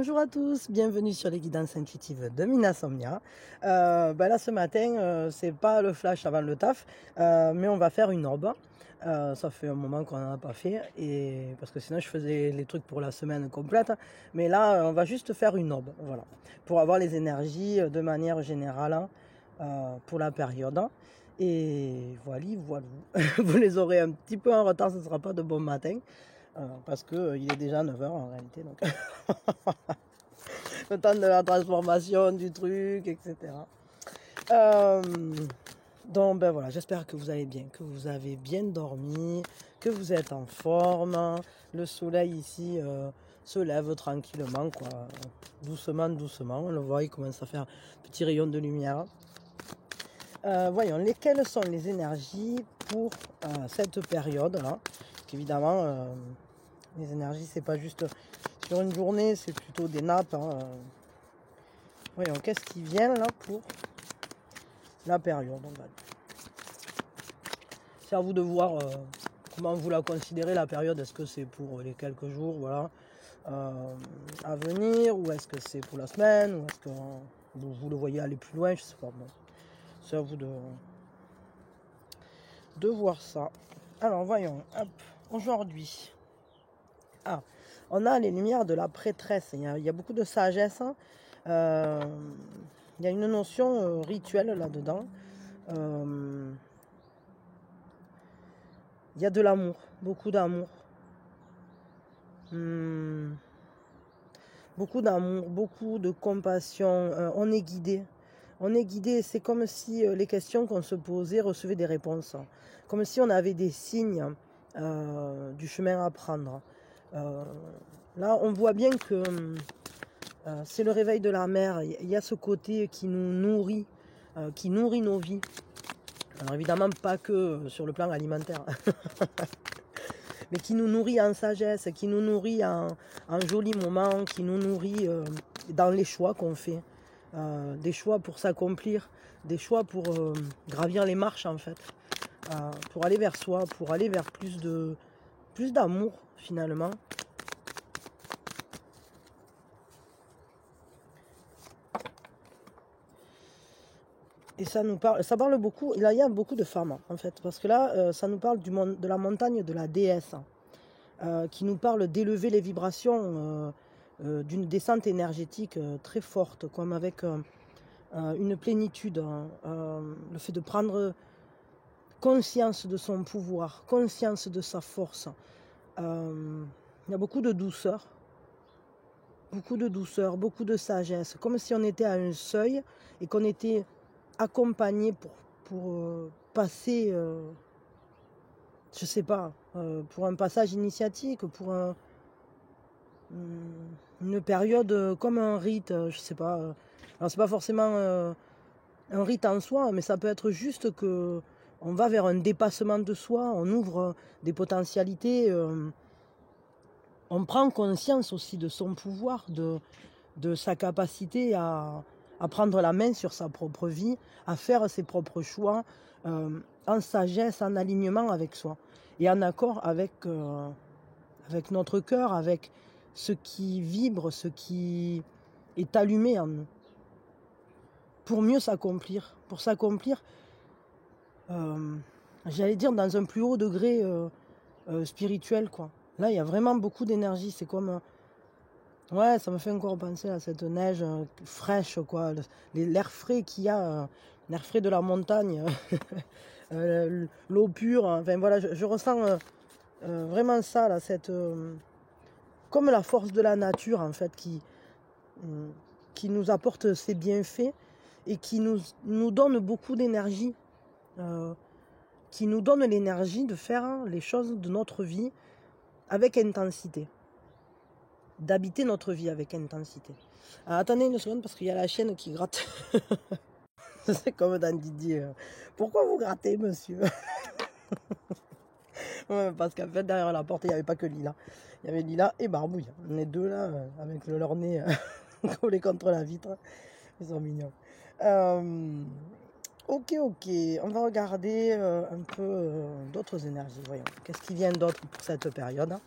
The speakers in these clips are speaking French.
Bonjour à tous, bienvenue sur les guidances intuitives de Minasomnia. Là ce matin, c'est pas le flash avant le taf, mais on va faire une orbe. Ça fait un moment qu'on n'en a pas fait, et parce que sinon je faisais les trucs pour la semaine complète. Mais là, on va juste faire une orbe, voilà, pour avoir les énergies de manière générale pour la période. Et voilà, vous les aurez un petit peu en retard, ce ne sera pas de bon matin. Parce qu'il est déjà 9 h en réalité, donc le temps de la transformation du truc, etc. Donc voilà, j'espère que vous allez bien, que vous avez bien dormi, que vous êtes en forme. Le soleil ici se lève tranquillement, quoi. Doucement, doucement. On le voit, il commence à faire un petit rayon de lumière. Voyons, lesquelles sont les énergies pour cette période-là. Évidemment, les énergies, c'est pas juste sur une journée, c'est plutôt des nappes. Voyons, qu'est-ce qui vient là pour la période, on va dire. C'est à vous de voir comment vous la considérez, la période. Est-ce que c'est pour les quelques jours, voilà, à venir, ou est-ce que c'est pour la semaine, ou est-ce que vous le voyez aller plus loin, je sais pas. Bon, c'est à vous de voir ça. Alors, voyons, hop, aujourd'hui. On a les lumières de la prêtresse. Il y a beaucoup de sagesse. Il y a une notion rituelle là-dedans. Il y a de l'amour, beaucoup d'amour. Beaucoup d'amour, beaucoup de compassion. On est guidé. On est guidé. C'est comme si les questions qu'on se posait recevaient des réponses. Comme si on avait des signes du chemin à prendre. Là, on voit bien que c'est le réveil de la mère. Il y a ce côté qui nous nourrit, qui nourrit nos vies. Alors évidemment, pas que sur le plan alimentaire, mais qui nous nourrit en sagesse, qui nous nourrit en jolis moments, qui nous nourrit dans les choix qu'on fait. Des choix pour s'accomplir, des choix pour gravir les marches en fait, pour aller vers soi, pour aller vers plus d'amour finalement. Et ça parle beaucoup, il y a beaucoup de femmes en fait, parce que là, ça nous parle de la montagne de la déesse, qui nous parle d'élever les vibrations, d'une descente énergétique très forte, comme avec une plénitude, le fait de prendre conscience de son pouvoir, conscience de sa force. Il y a beaucoup de douceur, beaucoup de sagesse, comme si on était à un seuil et qu'on était accompagné pour passer, je sais pas, pour un passage initiatique, pour une période comme un rite, je sais pas. Alors c'est pas forcément un rite en soi, mais ça peut être juste que on va vers un dépassement de soi, on ouvre des potentialités, on prend conscience aussi de son pouvoir, de sa capacité à prendre la main sur sa propre vie, à faire ses propres choix, en sagesse, en alignement avec soi, et en accord avec notre cœur, avec ce qui vibre, ce qui est allumé en nous, pour mieux s'accomplir, j'allais dire dans un plus haut degré spirituel, quoi. Là, il y a vraiment beaucoup d'énergie, c'est comme... ouais, ça me fait encore penser à cette neige fraîche, quoi. L'air frais qu'il y a, l'air frais de la montagne, l'eau pure. Enfin voilà, je ressens vraiment ça, là, comme la force de la nature, en fait, qui nous apporte ses bienfaits et qui nous donne beaucoup d'énergie, qui nous donne l'énergie de faire les choses de notre vie avec intensité. D'habiter notre vie avec intensité. Alors, attendez une seconde parce qu'il y a la chienne qui gratte. C'est comme dans Didier. Pourquoi vous grattez, monsieur? Ouais, parce qu'en fait, derrière la porte, il n'y avait pas que Lila. Il y avait Lila et Barbouille. On est deux là, avec leur nez collé contre la vitre. Ils sont mignons. Ok. On va regarder un peu d'autres énergies. Voyons. Qu'est-ce qui vient d'autre pour cette période?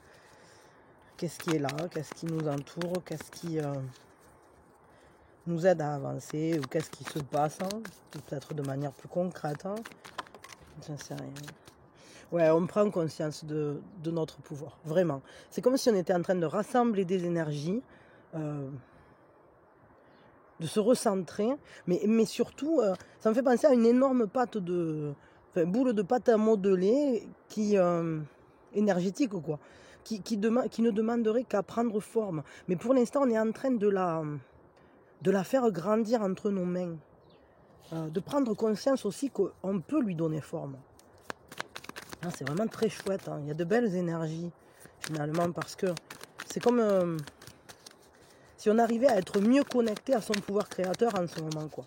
qu'est-ce qui est là, qu'est-ce qui nous entoure, qu'est-ce qui nous aide à avancer, ou qu'est-ce qui se passe, peut-être de manière plus concrète. J'en sais rien. Ouais, on prend conscience de notre pouvoir, vraiment. C'est comme si on était en train de rassembler des énergies, de se recentrer, mais surtout, ça me fait penser à une énorme boule de pâte à modeler énergétique, quoi, qui ne demanderait qu'à prendre forme. Mais pour l'instant, on est en train de la faire grandir entre nos mains, de prendre conscience aussi qu'on peut lui donner forme. C'est vraiment très chouette, il y a de belles énergies, finalement, parce que c'est comme si on arrivait à être mieux connecté à son pouvoir créateur en ce moment, quoi.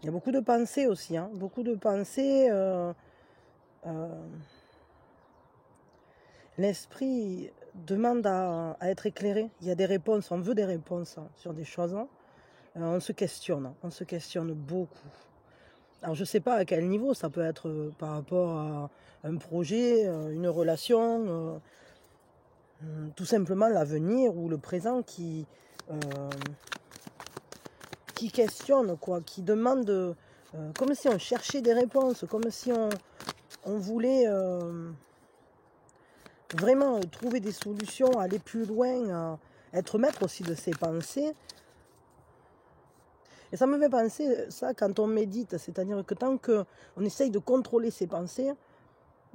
Il y a beaucoup de pensées aussi, beaucoup de pensées. L'esprit demande à être éclairé. Il y a des réponses, on veut des réponses sur des choses. On se questionne beaucoup. Alors je ne sais pas à quel niveau, ça peut être par rapport à un projet, une relation, tout simplement l'avenir ou le présent qui questionne, quoi, qui demande, comme si on cherchait des réponses, comme si on voulait vraiment trouver des solutions, aller plus loin, être maître aussi de ses pensées. Et ça me fait penser ça quand on médite, c'est-à-dire que tant qu'on essaye de contrôler ses pensées,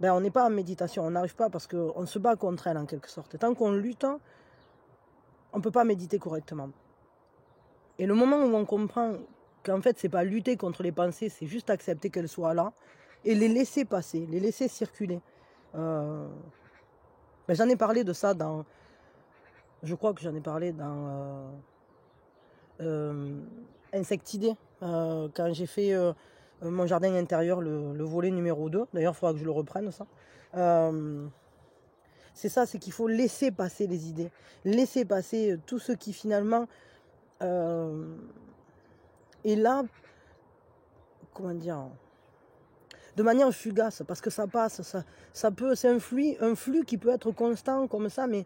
ben on n'est pas en méditation, on n'arrive pas parce qu'on se bat contre elles en quelque sorte. Et tant qu'on lutte, on ne peut pas méditer correctement. Et le moment où on comprend qu'en fait c'est pas lutter contre les pensées, c'est juste accepter qu'elles soient là et les laisser passer, les laisser circuler. Ben j'en ai parlé de ça je crois que j'en ai parlé dans Insectidée, quand j'ai fait mon jardin intérieur, le volet numéro 2. D'ailleurs, il faudra que je le reprenne, ça. C'est ça, c'est qu'il faut laisser passer les idées, laisser passer tout ce qui finalement est là, comment dire, de manière fugace, parce que ça passe, ça peut, c'est un flux qui peut être constant comme ça, mais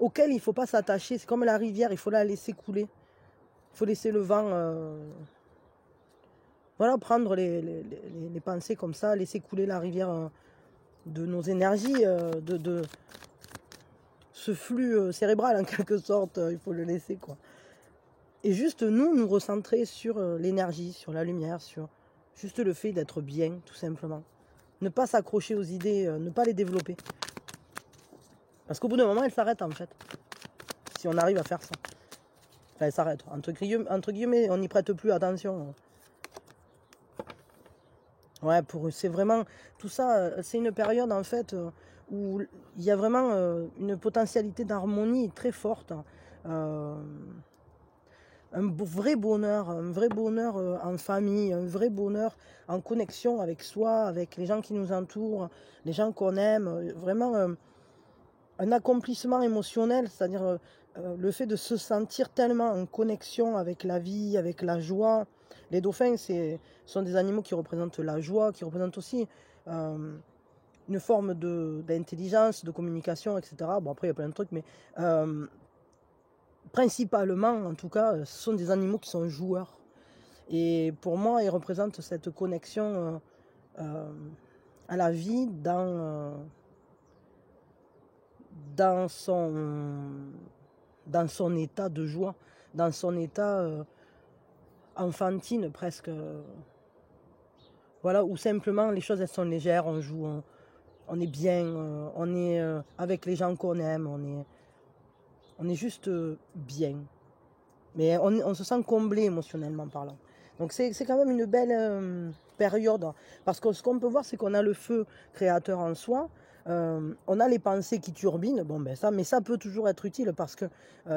auquel il ne faut pas s'attacher. C'est comme la rivière, il faut la laisser couler. Il faut laisser le vent, voilà, prendre les pensées comme ça, laisser couler la rivière de nos énergies, de ce flux cérébral en quelque sorte, il faut le laisser, quoi. Et juste nous recentrer sur l'énergie, sur la lumière, sur juste le fait d'être bien, tout simplement. Ne pas s'accrocher aux idées, ne pas les développer. Parce qu'au bout d'un moment, elles s'arrêtent en fait. Si on arrive à faire ça. Enfin, elles s'arrêtent. Entre guillemets, on n'y prête plus attention. Ouais, c'est vraiment... Tout ça, c'est une période en fait où il y a vraiment une potentialité d'harmonie très forte. Un vrai bonheur en famille, un vrai bonheur en connexion avec soi, avec les gens qui nous entourent, les gens qu'on aime, vraiment un accomplissement émotionnel, c'est-à-dire le fait de se sentir tellement en connexion avec la vie, avec la joie. Les dauphins sont des animaux qui représentent la joie, qui représentent aussi une forme d'intelligence, de communication, etc. Bon, après il y a plein de trucs, mais principalement, en tout cas, ce sont des animaux qui sont joueurs. Et pour moi, ils représentent cette connexion à la vie dans son état de joie, dans son état enfantine presque. Voilà, où simplement les choses elles sont légères, on joue, on est bien, on est avec les gens qu'on aime, on est juste bien. Mais on se sent comblé émotionnellement parlant. Donc c'est quand même une belle période. Parce que ce qu'on peut voir, c'est qu'on a le feu créateur en soi. On a les pensées qui turbinent. Bon, ben mais ça peut toujours être utile parce que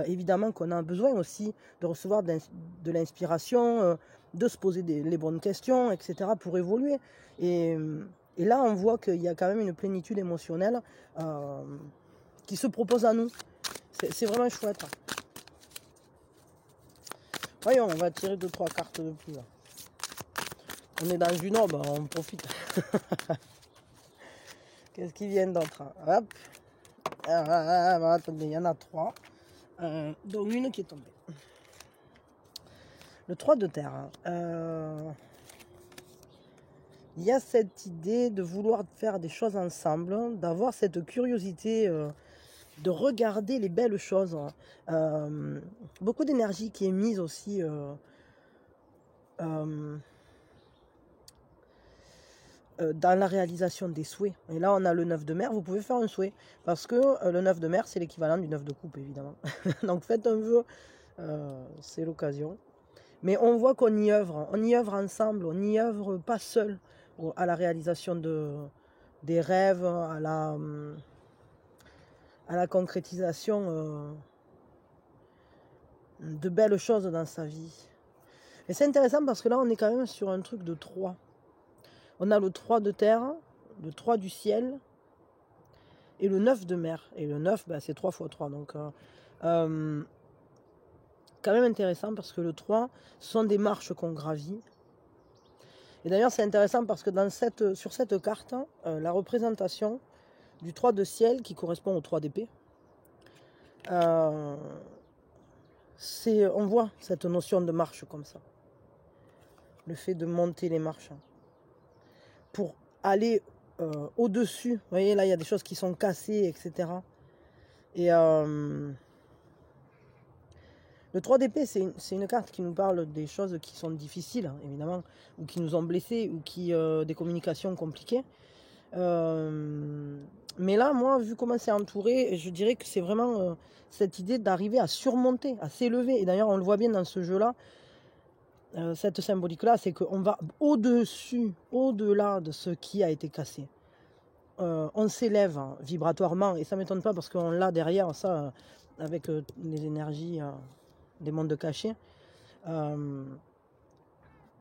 évidemment qu'on a besoin aussi de recevoir de l'inspiration, de se poser les bonnes questions, etc. pour évoluer. Et là, on voit qu'il y a quand même une plénitude émotionnelle qui se propose à nous. C'est vraiment chouette. Voyons, on va tirer 2-3 cartes de plus. Là. On est dans une aube, on profite. Qu'est-ce qui vient d'autre? Hop. Attendez, il y en a 3. Dont une qui est tombée. Le 3 de terre. Il y a cette idée de vouloir faire des choses ensemble, d'avoir cette curiosité de regarder les belles choses. Beaucoup d'énergie qui est mise aussi dans la réalisation des souhaits. Et là, on a le 9 de mer, vous pouvez faire un souhait. Parce que le 9 de mer, c'est l'équivalent du 9 de coupe, évidemment. Donc faites un vœu, c'est l'occasion. Mais on voit qu'on y œuvre ensemble, on n'y œuvre pas seul à la réalisation des rêves, à la concrétisation de belles choses dans sa vie. Et c'est intéressant parce que là, on est quand même sur un truc de 3. On a le 3 de terre, le 3 du ciel et le 9 de mer. Et le 9, c'est 3 x 3. Donc, quand même intéressant parce que le 3, ce sont des marches qu'on gravit. Et d'ailleurs, c'est intéressant parce que sur cette carte, la représentation du 3 de ciel qui correspond au 3 d'épée, on voit cette notion de marche comme ça. Le fait de monter les marches. Pour aller au-dessus. Vous voyez, là, il y a des choses qui sont cassées, etc. Et le 3 d'épée, c'est une carte qui nous parle des choses qui sont difficiles, évidemment, ou qui nous ont blessés, ou des communications compliquées. Mais là, moi, vu comment c'est entouré, je dirais que c'est vraiment cette idée d'arriver à surmonter, à s'élever. Et d'ailleurs, on le voit bien dans ce jeu-là, cette symbolique-là, c'est qu'on va au-dessus, au-delà de ce qui a été cassé. On s'élève vibratoirement, et ça ne m'étonne pas parce qu'on l'a derrière, ça, avec les énergies des mondes cachés,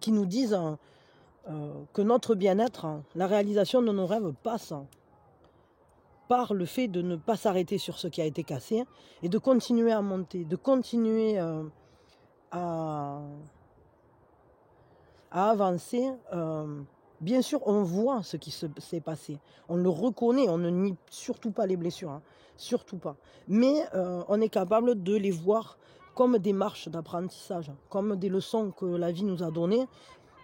qui nous disent que notre bien-être, la réalisation de nos rêves passe par le fait de ne pas s'arrêter sur ce qui a été cassé et de continuer à monter, de continuer à avancer. Bien sûr, on voit ce qui s'est passé. On le reconnaît, on ne nie surtout pas les blessures. Hein, surtout pas. Mais on est capable de les voir comme des marches d'apprentissage, comme des leçons que la vie nous a données.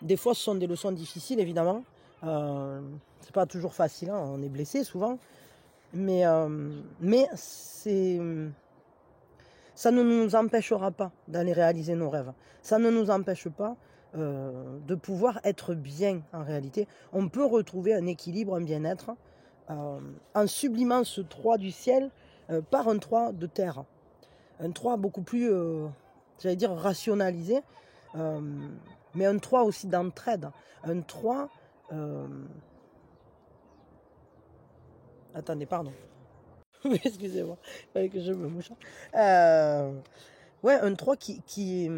Des fois, ce sont des leçons difficiles, évidemment. C'est pas toujours facile, hein, on est blessé souvent. Mais ça ne nous empêchera pas d'aller réaliser nos rêves. Ça ne nous empêche pas de pouvoir être bien en réalité. On peut retrouver un équilibre, un bien-être en sublimant ce 3 du ciel par un 3 de terre. Un 3 beaucoup plus, j'allais dire, rationalisé, mais un 3 aussi d'entraide. Un 3... Attendez, pardon. Excusez-moi, il fallait que je me mouche. Ouais, un 3 qui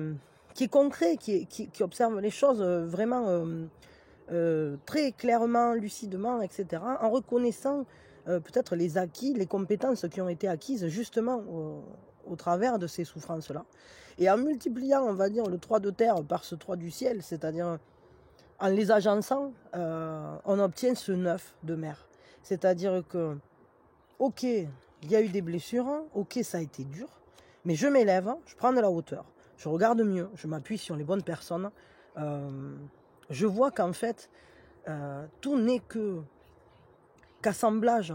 est concret, qui observe les choses vraiment très clairement, lucidement, etc. En reconnaissant peut-être les acquis, les compétences qui ont été acquises justement au travers de ces souffrances-là. Et en multipliant, on va dire, le 3 de terre par ce 3 du ciel, c'est-à-dire en les agençant, on obtient ce 9 de mer. C'est-à-dire que, ok, il y a eu des blessures, ok, ça a été dur, mais je m'élève, je prends de la hauteur, je regarde mieux, je m'appuie sur les bonnes personnes, je vois qu'en fait, tout n'est qu'assemblage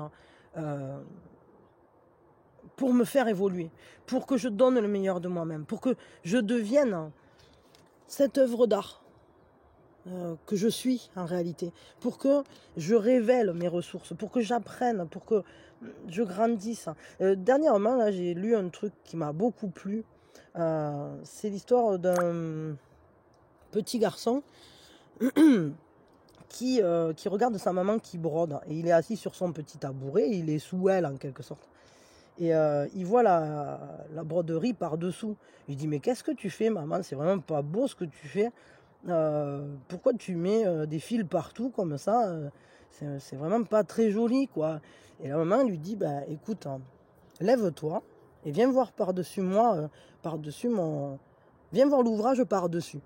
pour me faire évoluer, pour que je donne le meilleur de moi-même, pour que je devienne cette œuvre d'art que je suis en réalité, pour que je révèle mes ressources, pour que j'apprenne, pour que je grandisse. Dernièrement, là, j'ai lu un truc qui m'a beaucoup plu. C'est l'histoire d'un petit garçon qui regarde sa maman qui brode. Et il est assis sur son petit tabouret, il est sous elle en quelque sorte. Et il voit la broderie par-dessous. Il dit, mais qu'est-ce que tu fais, maman? C'est vraiment pas beau ce que tu fais. Pourquoi tu mets des fils partout comme ça? C'est vraiment pas très joli, quoi. Et la maman lui dit, écoute, lève-toi et viens voir par-dessus moi, par-dessus viens voir l'ouvrage par-dessus.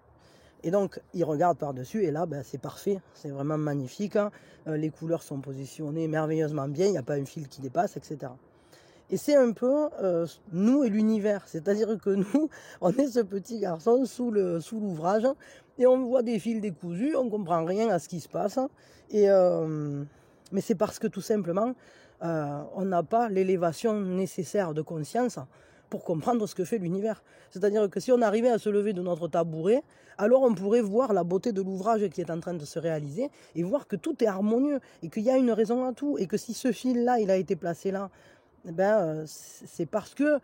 Et donc, il regarde par-dessus, et là, c'est parfait, c'est vraiment magnifique. Hein. Les couleurs sont positionnées merveilleusement bien, il n'y a pas un fil qui dépasse, etc. Et c'est un peu nous et l'univers, c'est-à-dire que nous, on est ce petit garçon sous l'ouvrage, et on voit des fils décousus, on ne comprend rien à ce qui se passe. Et, mais c'est parce que tout simplement, on n'a pas l'élévation nécessaire de conscience pour comprendre ce que fait l'univers. C'est-à-dire que si on arrivait à se lever de notre tabouret, alors on pourrait voir la beauté de l'ouvrage qui est en train de se réaliser et voir que tout est harmonieux et qu'il y a une raison à tout et que si ce fil-là, il a été placé là, c'est parce que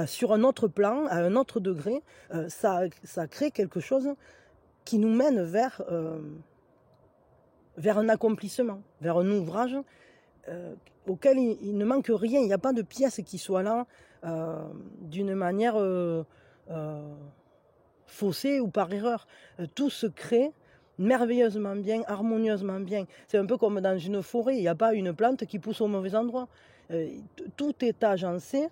sur un autre plan, à un autre degré, ça crée quelque chose qui nous mène vers un accomplissement, vers un ouvrage auquel il ne manque rien. Il n'y a pas de pièce qui soit là d'une manière faussée ou par erreur. Tout se crée merveilleusement bien, harmonieusement bien. C'est un peu comme dans une forêt, il n'y a pas une plante qui pousse au mauvais endroit. Tout est agencé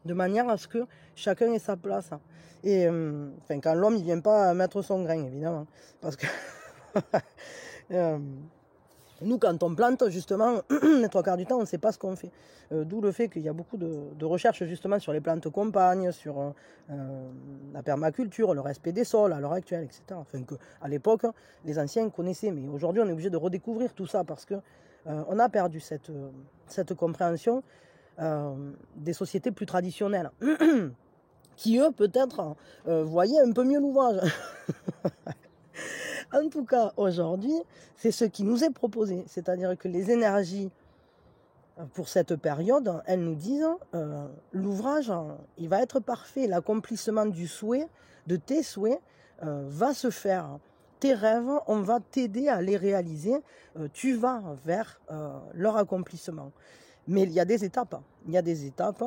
de manière à ce que chacun ait sa place. Et quand l'homme ne vient pas mettre son grain, évidemment. Parce que nous, quand on plante, justement, les 3 quarts du temps, on ne sait pas ce qu'on fait. D'où le fait qu'il y a beaucoup de recherches, justement, sur les plantes compagnes, sur la permaculture, le respect des sols à l'heure actuelle, etc. Enfin, qu'à l'époque, les anciens connaissaient. Mais aujourd'hui, on est obligé de redécouvrir tout ça parce qu'on a perdu cette compréhension des sociétés plus traditionnelles. Qui, eux, peut-être, voyaient un peu mieux l'ouvrage. En tout cas, aujourd'hui, c'est ce qui nous est proposé. C'est-à-dire que les énergies, pour cette période, elles nous disent l'ouvrage, il va être parfait. L'accomplissement du souhait, de tes souhaits, va se faire. Tes rêves, on va t'aider à les réaliser. Tu vas vers leur accomplissement. Mais il y a des étapes. Il y a des étapes.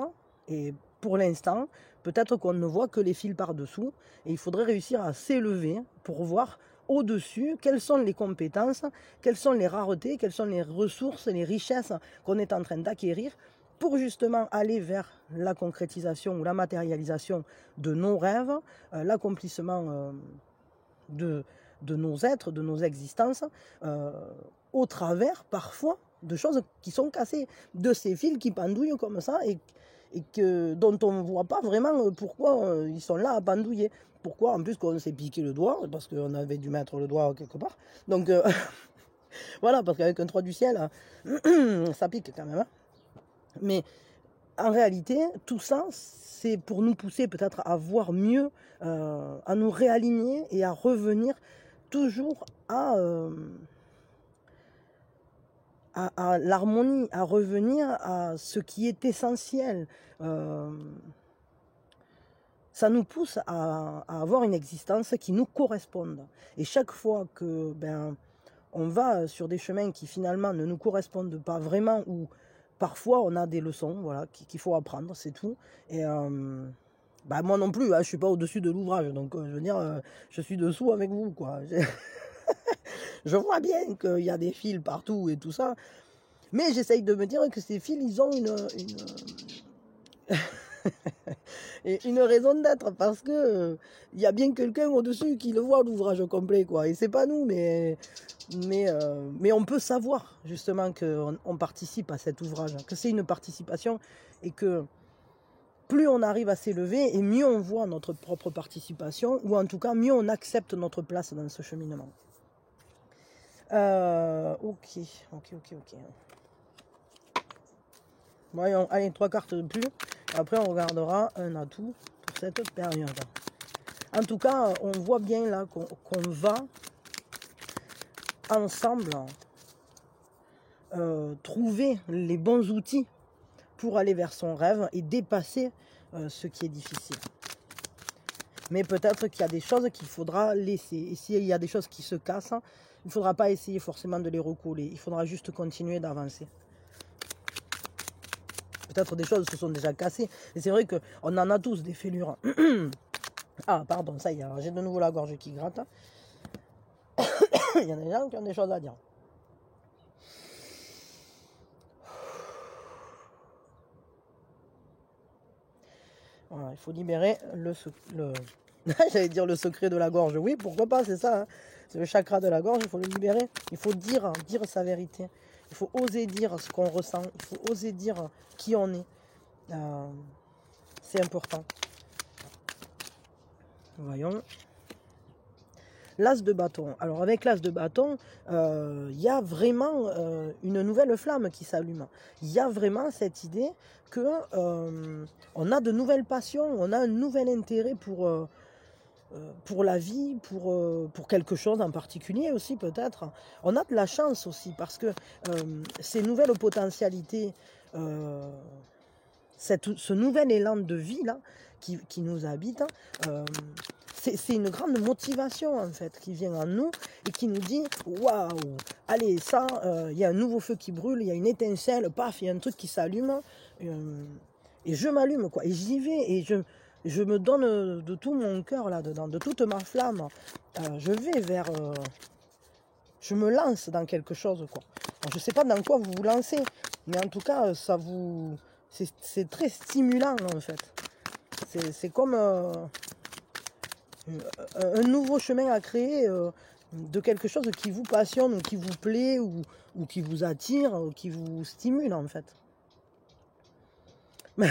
Et pour l'instant, peut-être qu'on ne voit que les fils par-dessous. Et il faudrait réussir à s'élever pour voir au-dessus, quelles sont les compétences, quelles sont les raretés, quelles sont les ressources, les richesses qu'on est en train d'acquérir pour justement aller vers la concrétisation ou la matérialisation de nos rêves, l'accomplissement de nos êtres, de nos existences, au travers parfois de choses qui sont cassées, de ces fils qui pendouillent comme ça et dont on ne voit pas vraiment pourquoi ils sont là à pendouiller. Pourquoi en plus qu'on s'est piqué le doigt, parce qu'on avait dû mettre le doigt quelque part. Donc voilà, parce qu'avec un 3 du ciel, ça pique quand même. Hein. Mais en réalité, tout ça, c'est pour nous pousser peut-être à voir mieux, à nous réaligner et à revenir toujours à l'harmonie, à revenir à ce qui est essentiel. Ça nous pousse à avoir une existence qui nous corresponde. Et chaque fois que on va sur des chemins qui finalement ne nous correspondent pas vraiment, ou parfois on a des leçons voilà, qu'il faut apprendre, c'est tout. Et moi non plus, hein, je ne suis pas au-dessus de l'ouvrage, donc je veux dire, je suis dessous avec vous, quoi. Je vois bien qu'il y a des fils partout et tout ça, mais j'essaye de me dire que ces fils, ils ont une raison d'être, parce que il y a bien quelqu'un au-dessus qui le voit, l'ouvrage complet, quoi. Et c'est pas nous, mais on peut savoir justement qu'on participe à cet ouvrage, que c'est une participation, et que plus on arrive à s'élever, et mieux on voit notre propre participation, ou en tout cas mieux on accepte notre place dans ce cheminement. Ok. Voyons, allez, 3 cartes de plus. Après, on regardera un atout pour cette période. En tout cas, on voit bien là qu'on va ensemble trouver les bons outils pour aller vers son rêve et dépasser ce qui est difficile. Mais peut-être qu'il y a des choses qu'il faudra laisser. Et s'il y a des choses qui se cassent, il ne faudra pas essayer forcément de les recoller. Il faudra juste continuer d'avancer. Peut-être des choses se sont déjà cassées. Et c'est vrai qu'on en a tous des fêlures. Ah, pardon, ça y est, j'ai de nouveau la gorge qui gratte. Il y en a des gens qui ont des choses à dire. Voilà, il faut libérer j'allais dire le secret de la gorge. Oui, pourquoi pas, c'est ça. Hein. C'est le chakra de la gorge, il faut le libérer. Il faut dire sa vérité. Il faut oser dire ce qu'on ressent. Il faut oser dire qui on est. C'est important. Voyons. L'as de bâton. Alors avec l'as de bâton, il y a vraiment une nouvelle flamme qui s'allume. Il y a vraiment cette idée que on a de nouvelles passions, on a un nouvel intérêt pour la vie, pour quelque chose en particulier aussi peut-être. On a de la chance aussi parce que ces nouvelles potentialités, ce nouvel élan de vie là qui nous habite, c'est une grande motivation en fait qui vient en nous et qui nous dit waouh, allez ça, il y a un nouveau feu qui brûle, il y a une étincelle, paf, il y a un truc qui s'allume et je m'allume quoi, et j'y vais et je me donne de tout mon cœur là-dedans, de toute ma flamme. Je vais vers, je me lance dans quelque chose quoi. Alors, je sais pas dans quoi vous vous lancez, mais en tout cas ça vous, c'est très stimulant en fait. C'est comme un nouveau chemin à créer de quelque chose qui vous passionne ou qui vous plaît ou qui vous attire ou qui vous stimule en fait. Mais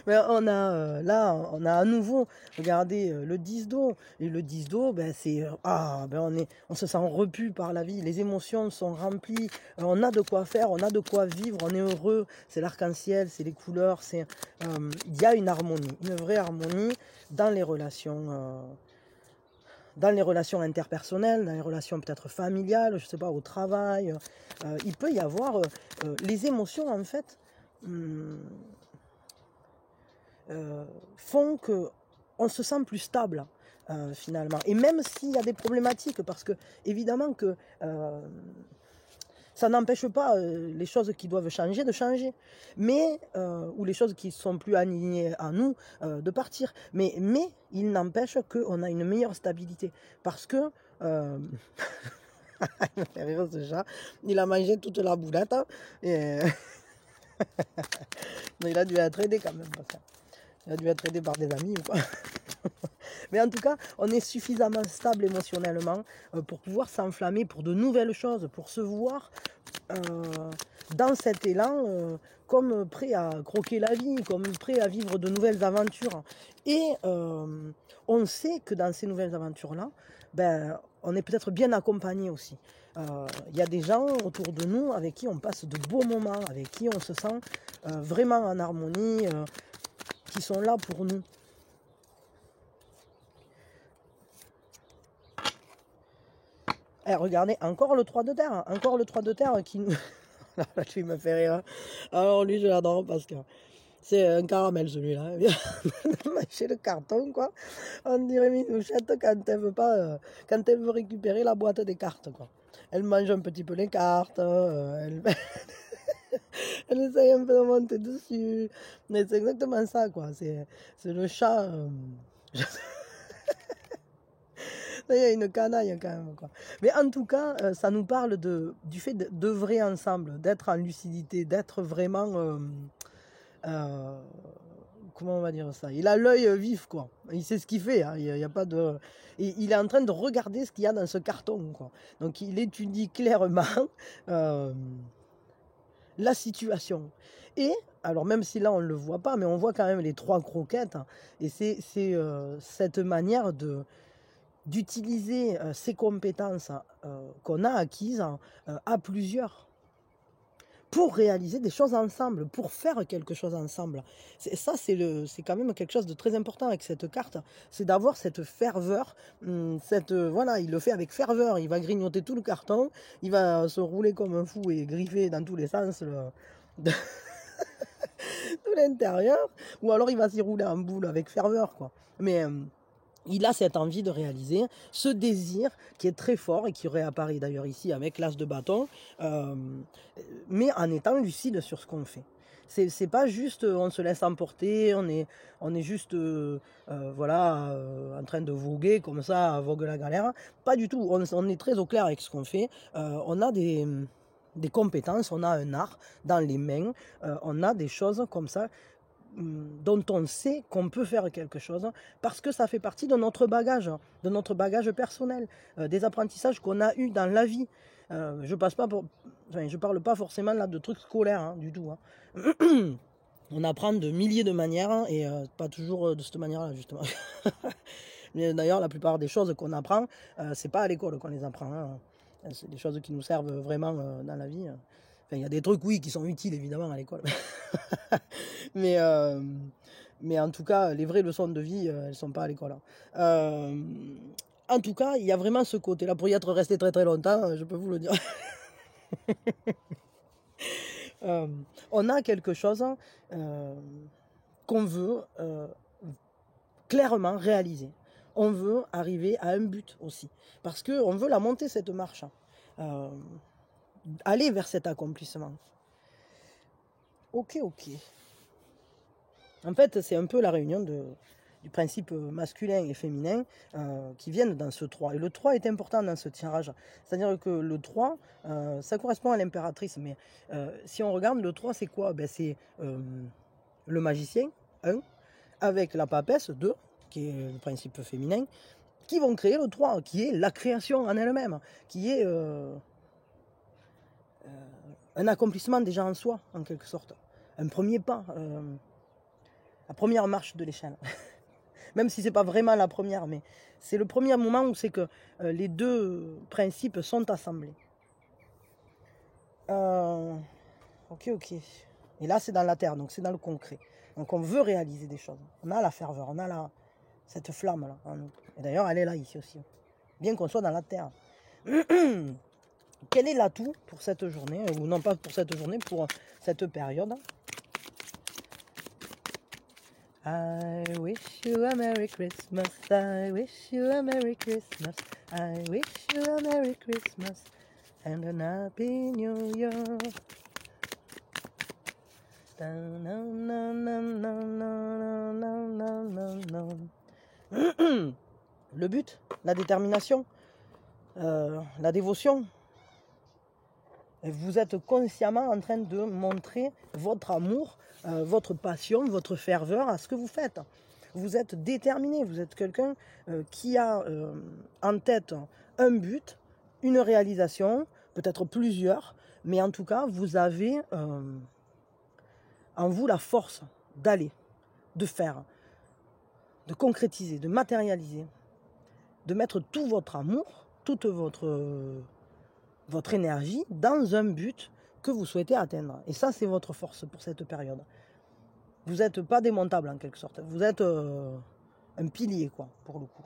on a là, on a à nouveau, regardez le 10 d'eau. Et le 10 d'eau, ben, c'est on se sent repu par la vie, les émotions sont remplies, on a de quoi faire, on a de quoi vivre, on est heureux, c'est l'arc-en-ciel, c'est les couleurs, il y a une harmonie, une vraie harmonie dans les relations. Dans les relations interpersonnelles, dans les relations peut-être familiales, je ne sais pas, au travail, il peut y avoir les émotions en fait. Font qu'on se sent plus stable finalement. Et même s'il y a des problématiques, parce que évidemment que ça n'empêche pas les choses qui doivent changer de changer, mais ou les choses qui sont plus alignées à nous de partir. Mais il n'empêche qu'on a une meilleure stabilité. Parce que il me fait rire ce chat, il a mangé toute la boulette et il a dû être aidé quand même. Parce que il a dû être aidé par des amis ou quoi. Mais en tout cas, on est suffisamment stable émotionnellement pour pouvoir s'enflammer pour de nouvelles choses, pour se voir dans cet élan comme prêt à croquer la vie, comme prêt à vivre de nouvelles aventures. Et on sait que dans ces nouvelles aventures-là, ben, on est peut-être bien accompagné aussi. Il y a des gens autour de nous avec qui on passe de beaux moments, avec qui on se sent vraiment en harmonie, qui sont là pour nous. Eh, regardez, encore le 3 de terre, qui nous... Là, lui me fait rire. Alors lui, je l'adore parce que c'est un caramel celui-là. Il vient de mâcher le carton, quoi. On dirait Minouchette quand elle veut pas, quand elle veut récupérer la boîte des cartes, quoi. Elle mange un petit peu les cartes, elle essaye un peu de monter dessus. Mais c'est exactement ça, quoi. C'est le chat. Il y a une canaille quand même, quoi. Mais en tout cas, ça nous parle du fait d'œuvrer ensemble, d'être en lucidité, d'être vraiment... comment on va dire ça? Il a l'œil vif, quoi. Il sait ce qu'il fait. Hein. Il y a pas de... Et il est en train de regarder ce qu'il y a dans ce carton, quoi. Donc il étudie clairement la situation. Et, alors même si là on ne le voit pas, mais on voit quand même les 3 croquettes. Hein. Et c'est cette manière d'utiliser ces compétences qu'on a acquises à plusieurs pour réaliser des choses ensemble, pour faire quelque chose ensemble. Ça, c'est quand même quelque chose de très important avec cette carte, c'est d'avoir cette ferveur, voilà, il le fait avec ferveur, il va grignoter tout le carton, il va se rouler comme un fou et griffer dans tous les sens tout l'intérieur, ou alors il va s'y rouler en boule avec ferveur, quoi. Mais... il a cette envie de réaliser, ce désir qui est très fort et qui réapparaît d'ailleurs ici avec l'as de bâton, mais en étant lucide sur ce qu'on fait. C'est pas juste on se laisse emporter, on est juste voilà, en train de voguer comme ça, vogue la galère. Pas du tout, on est très au clair avec ce qu'on fait. On a des compétences, on a un art dans les mains, on a des choses comme ça dont on sait qu'on peut faire quelque chose, parce que ça fait partie de notre bagage personnel, des apprentissages qu'on a eus dans la vie. Je parle pas forcément là de trucs scolaires, hein, du tout. Hein. On apprend de milliers de manières, hein, et pas toujours de cette manière-là, justement. Mais d'ailleurs, la plupart des choses qu'on apprend, c'est pas à l'école qu'on les apprend. Hein. C'est des choses qui nous servent vraiment dans la vie. Enfin, il y a des trucs, oui, qui sont utiles, évidemment, à l'école. mais en tout cas, les vraies leçons de vie, elles sont pas à l'école. Hein. En tout cas, il y a vraiment ce côté-là. Pour y être resté très très longtemps, je peux vous le dire. On a quelque chose qu'on veut clairement réaliser. On veut arriver à un but aussi. Parce qu'on veut la monter, cette marche. Aller vers cet accomplissement. Ok. En fait, c'est un peu la réunion du principe masculin et féminin qui viennent dans ce 3. Et le 3 est important dans ce tirage. C'est-à-dire que le 3, ça correspond à l'impératrice. Mais si on regarde, le 3, c'est quoi? C'est le magicien, 1, avec la papesse, 2, qui est le principe féminin, qui vont créer le 3, qui est la création en elle-même, qui est un accomplissement déjà en soi, en quelque sorte. Un premier pas, la première marche de l'échelle. Même si ce n'est pas vraiment la première, mais c'est le premier moment où c'est que les deux principes sont assemblés. Ok. Et là, c'est dans la terre, donc c'est dans le concret. Donc on veut réaliser des choses. On a la ferveur, on a cette flamme-là en nous. Et d'ailleurs, elle est là, ici aussi. Bien qu'on soit dans la terre. Quel est l'atout pour cette journée? Ou non pas pour cette journée, pour cette période? I wish you a Merry Christmas, I wish you a Merry Christmas, I wish you a Merry Christmas and a Happy New Year. Le but, la détermination, la dévotion. Vous êtes consciemment en train de montrer votre amour, votre passion, votre ferveur à ce que vous faites. Vous êtes déterminé, vous êtes quelqu'un qui a en tête un but, une réalisation, peut-être plusieurs, mais en tout cas, vous avez en vous la force d'aller, de faire, de concrétiser, de matérialiser, de mettre tout votre amour, toute votre énergie dans un but que vous souhaitez atteindre. Et ça, c'est votre force pour cette période. Vous n'êtes pas démontable en quelque sorte. Vous êtes un pilier, quoi, pour le coup.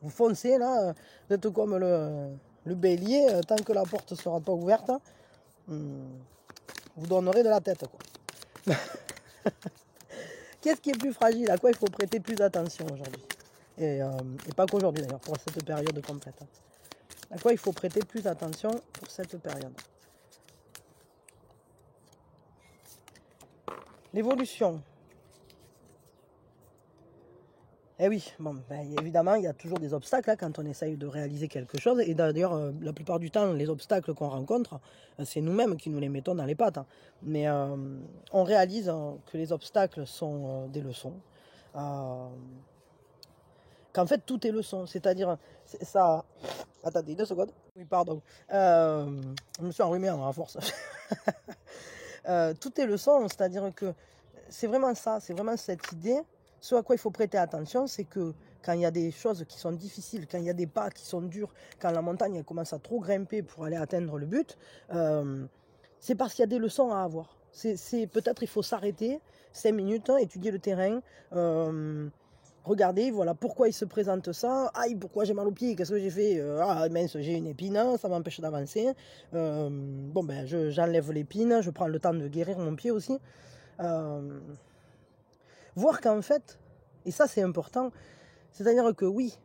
Vous foncez, là, vous êtes comme le bélier, tant que la porte ne sera pas ouverte, vous donnerez de la tête, quoi. Qu'est-ce qui est plus fragile? À quoi il faut prêter plus attention aujourd'hui? Et pas qu'aujourd'hui, d'ailleurs, pour cette période complète. À quoi il faut prêter plus attention pour cette période? L'évolution. Eh oui, bon, évidemment, il y a toujours des obstacles quand on essaye de réaliser quelque chose. Et d'ailleurs, la plupart du temps, les obstacles qu'on rencontre, c'est nous-mêmes qui nous les mettons dans les pattes. Mais on réalise que les obstacles sont des leçons. Qu'en fait, tout est leçon. C'est-à-dire, ça... Attendez, 2 secondes. Oui, pardon. Je me suis enrhumé à force. Tout est leçon, c'est-à-dire que c'est vraiment ça, c'est vraiment cette idée. Ce à quoi il faut prêter attention, c'est que quand il y a des choses qui sont difficiles, quand il y a des pas qui sont durs, quand la montagne elle commence à trop grimper pour aller atteindre le but, c'est parce qu'il y a des leçons à avoir. C'est peut-être il faut s'arrêter 5 minutes, étudier le terrain, regardez, voilà pourquoi il se présente ça. Aïe, pourquoi j'ai mal au pied? Qu'est-ce que j'ai fait? Ah mince, j'ai une épine, ça m'empêche d'avancer. Bon ben, j'enlève l'épine, je prends le temps de guérir mon pied aussi. Voir qu'en fait, et ça c'est important, c'est-à-dire que oui,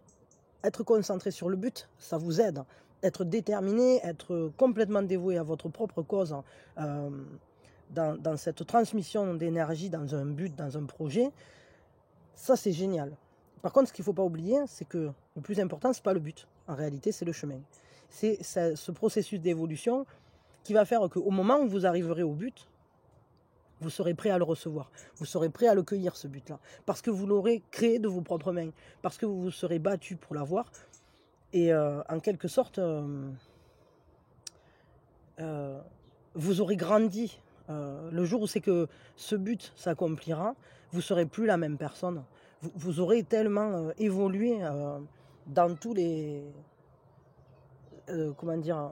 être concentré sur le but, ça vous aide. Être déterminé, être complètement dévoué à votre propre cause, dans cette transmission d'énergie, dans un but, dans un projet, ça c'est génial. Par contre, ce qu'il ne faut pas oublier, c'est que le plus important, ce n'est pas le but. En réalité, c'est le chemin. C'est ce processus d'évolution qui va faire qu'au moment où vous arriverez au but, Vous serez prêt à le recevoir. Vous serez prêt à le cueillir, ce but-là. Parce que vous l'aurez créé de vos propres mains. Parce que vous vous serez battu pour l'avoir. Et en quelque sorte, vous aurez grandi. Le jour où c'est que ce but s'accomplira, vous ne serez plus la même personne. Vous aurez tellement évolué dans tous les... comment dire,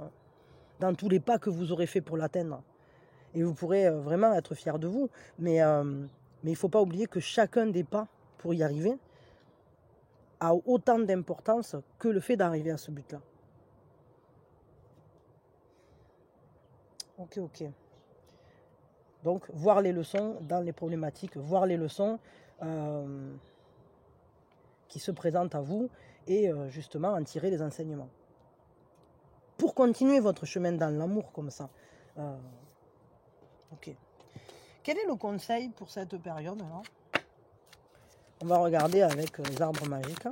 dans tous les pas que vous aurez fait pour l'atteindre. Et vous pourrez vraiment être fier de vous. Mais il ne faut pas oublier que chacun des pas pour y arriver a autant d'importance que le fait d'arriver à ce but-là. Ok. Donc, voir les leçons dans les problématiques, voir les leçons qui se présentent à vous et justement en tirer les enseignements. Pour continuer votre chemin dans l'amour comme ça. Ok. Quel est le conseil pour cette période là? On va regarder avec les arbres magiques.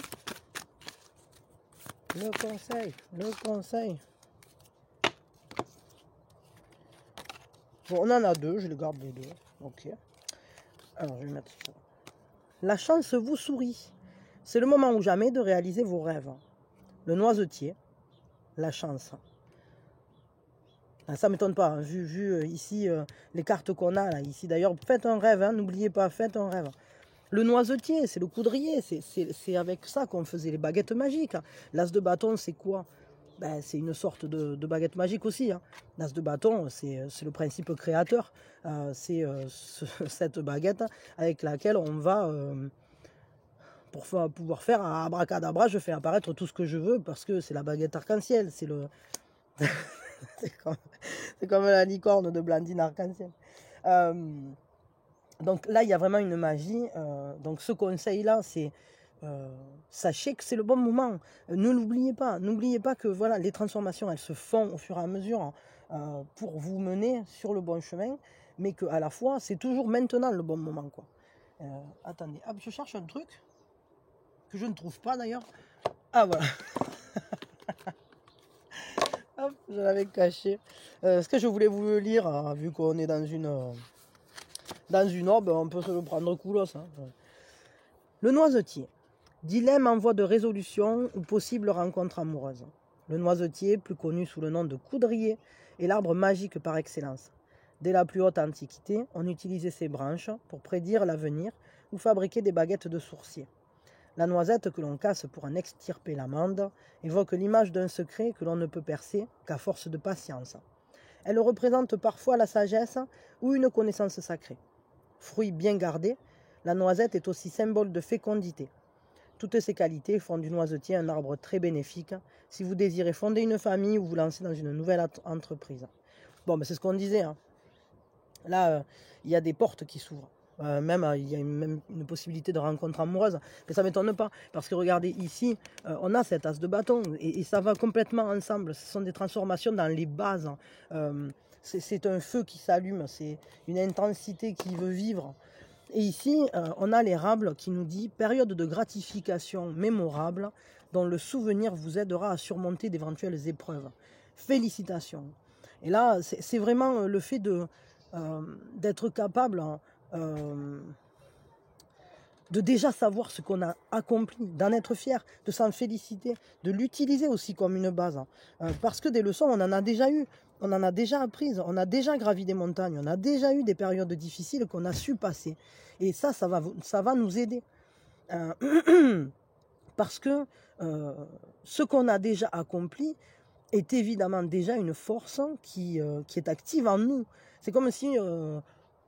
Le conseil. Bon, on en a deux, je les garde les deux. Ok. Alors, je vais mettre ça. La chance vous sourit. C'est le moment ou jamais de réaliser vos rêves. Le noisetier, la chance. Ça ne m'étonne pas, hein, vu ici les cartes qu'on a là, ici. D'ailleurs, faites un rêve, hein, n'oubliez pas, faites un rêve. Le noisetier, c'est le coudrier, c'est avec ça qu'on faisait les baguettes magiques. L'as de bâton, c'est quoi? Ben, c'est une sorte de baguette magique aussi. Hein. L'as de bâton, c'est le principe créateur. C'est cette baguette avec laquelle on va, pour pouvoir faire un abracadabra, je fais apparaître tout ce que je veux parce que c'est la baguette arc-en-ciel. C'est le... c'est comme la licorne de Blandine arc-en-ciel. Donc là, il y a vraiment une magie. Donc ce conseil-là, c'est sachez que c'est le bon moment. Ne l'oubliez pas. N'oubliez pas que voilà, les transformations, elles se font au fur et à mesure pour vous mener sur le bon chemin, mais qu'à la fois, c'est toujours maintenant le bon moment, quoi. Attendez, hop, je cherche un truc que je ne trouve pas d'ailleurs. Ah voilà. Hop, je l'avais caché. Ce que je voulais vous le lire, hein, vu qu'on est dans une orbe, on peut se le prendre coolos. Hein. Le noisetier. Dilemme en voie de résolution ou possible rencontre amoureuse. Le noisetier, plus connu sous le nom de coudrier, est l'arbre magique par excellence. Dès la plus haute antiquité, on utilisait ses branches pour prédire l'avenir ou fabriquer des baguettes de sourcier. La noisette que l'on casse pour en extirper l'amande évoque l'image d'un secret que l'on ne peut percer qu'à force de patience. Elle représente parfois la sagesse ou une connaissance sacrée. Fruit bien gardé, la noisette est aussi symbole de fécondité. Toutes ces qualités font du noisetier un arbre très bénéfique si vous désirez fonder une famille ou vous lancer dans une nouvelle entreprise. Bon, ben c'est ce qu'on disait. Hein. Là, il y a des portes qui s'ouvrent. Il y a même une possibilité de rencontre amoureuse, mais ça ne m'étonne pas, parce que regardez ici, on a cette as de bâton, et ça va complètement ensemble, ce sont des transformations dans les bases, c'est un feu qui s'allume, c'est une intensité qui veut vivre, et ici, on a l'érable qui nous dit « période de gratification mémorable, dont le souvenir vous aidera à surmonter d'éventuelles épreuves. Félicitations ». Et là, c'est vraiment le fait d'être capable de déjà savoir ce qu'on a accompli, d'en être fier, de s'en féliciter, de l'utiliser aussi comme une base. Parce que des leçons, on en a déjà eu, on en a déjà apprises, on a déjà gravi des montagnes, on a déjà eu des périodes difficiles qu'on a su passer. Et ça va nous aider. Parce que ce qu'on a déjà accompli est évidemment déjà une force qui est active en nous. C'est comme si...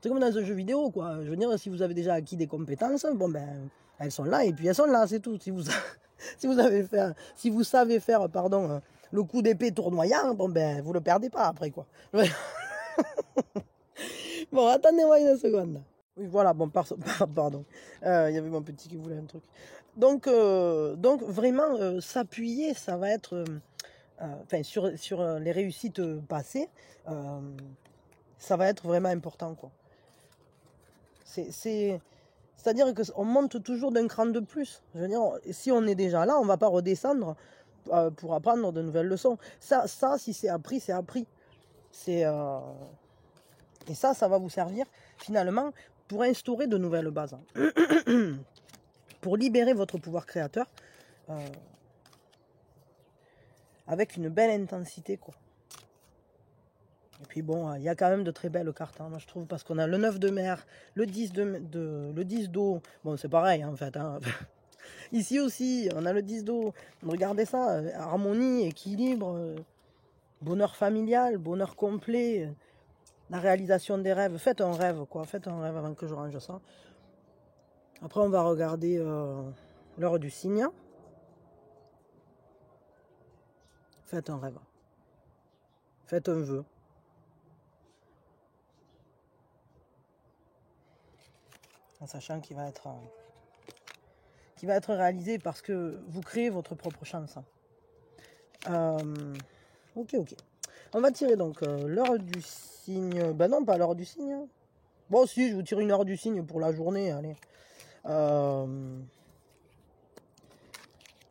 c'est comme dans un jeu vidéo, quoi. Je veux dire, si vous avez déjà acquis des compétences, bon ben, elles sont là et puis elles sont là, c'est tout. Si vous savez faire, pardon, le coup d'épée tournoyant, bon ben, vous le perdez pas après, quoi. Bon, attendez-moi une seconde. Oui, voilà, bon, pardon. Il y avait mon petit qui voulait un truc. Donc vraiment, s'appuyer, ça va être, sur les réussites passées, ça va être vraiment important, quoi. C'est-à-dire qu'on monte toujours d'un cran de plus. Je veux dire, si on est déjà là, on ne va pas redescendre pour apprendre de nouvelles leçons. Ça si c'est appris, c'est appris. Et ça va vous servir finalement pour instaurer de nouvelles bases. Pour libérer votre pouvoir créateur avec une belle intensité, quoi. Et puis bon, il y a quand même de très belles cartes, hein, moi je trouve, parce qu'on a le 9 de mer, le 10 le 10 d'eau. Bon, c'est pareil, hein, en fait. Hein. Ici aussi, on a le 10 d'eau. Regardez ça, harmonie, équilibre, bonheur familial, bonheur complet, la réalisation des rêves. Faites un rêve, quoi. Faites un rêve avant que je range ça. Après, on va regarder l'heure du cygne. Faites un rêve. Faites un vœu. En sachant qu'il va être réalisé parce que vous créez votre propre chance. Ok. On va tirer donc l'heure du cygne. Ben non, pas l'heure du cygne. Bon, si, je vous tire une heure du cygne pour la journée, allez.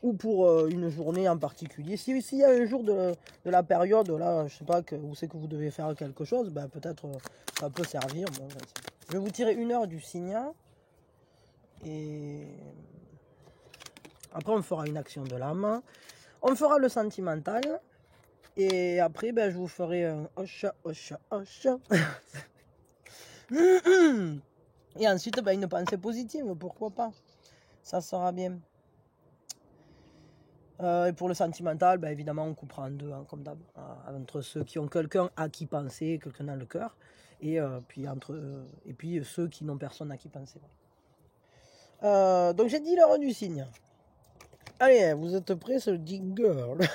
Ou pour une journée en particulier. S'il y a un jour de la période, là, je sais pas, où c'est que vous devez faire quelque chose, ben peut-être ça peut servir. Bon, je vais vous tirer une heure du cygne. Et après, on fera une action de l'âme. On fera le sentimental. Et après, ben, je vous ferai un hocha. Et ensuite, ben, une pensée positive, pourquoi pas. Ça sera bien. Et pour le sentimental, ben, évidemment, on coupera en deux, hein, comme d'hab. Entre ceux qui ont quelqu'un à qui penser, quelqu'un dans le cœur. Et puis ceux qui n'ont personne à qui penser. Donc j'ai dit l'heure du cygne. Allez, vous êtes prêts, ce jingle?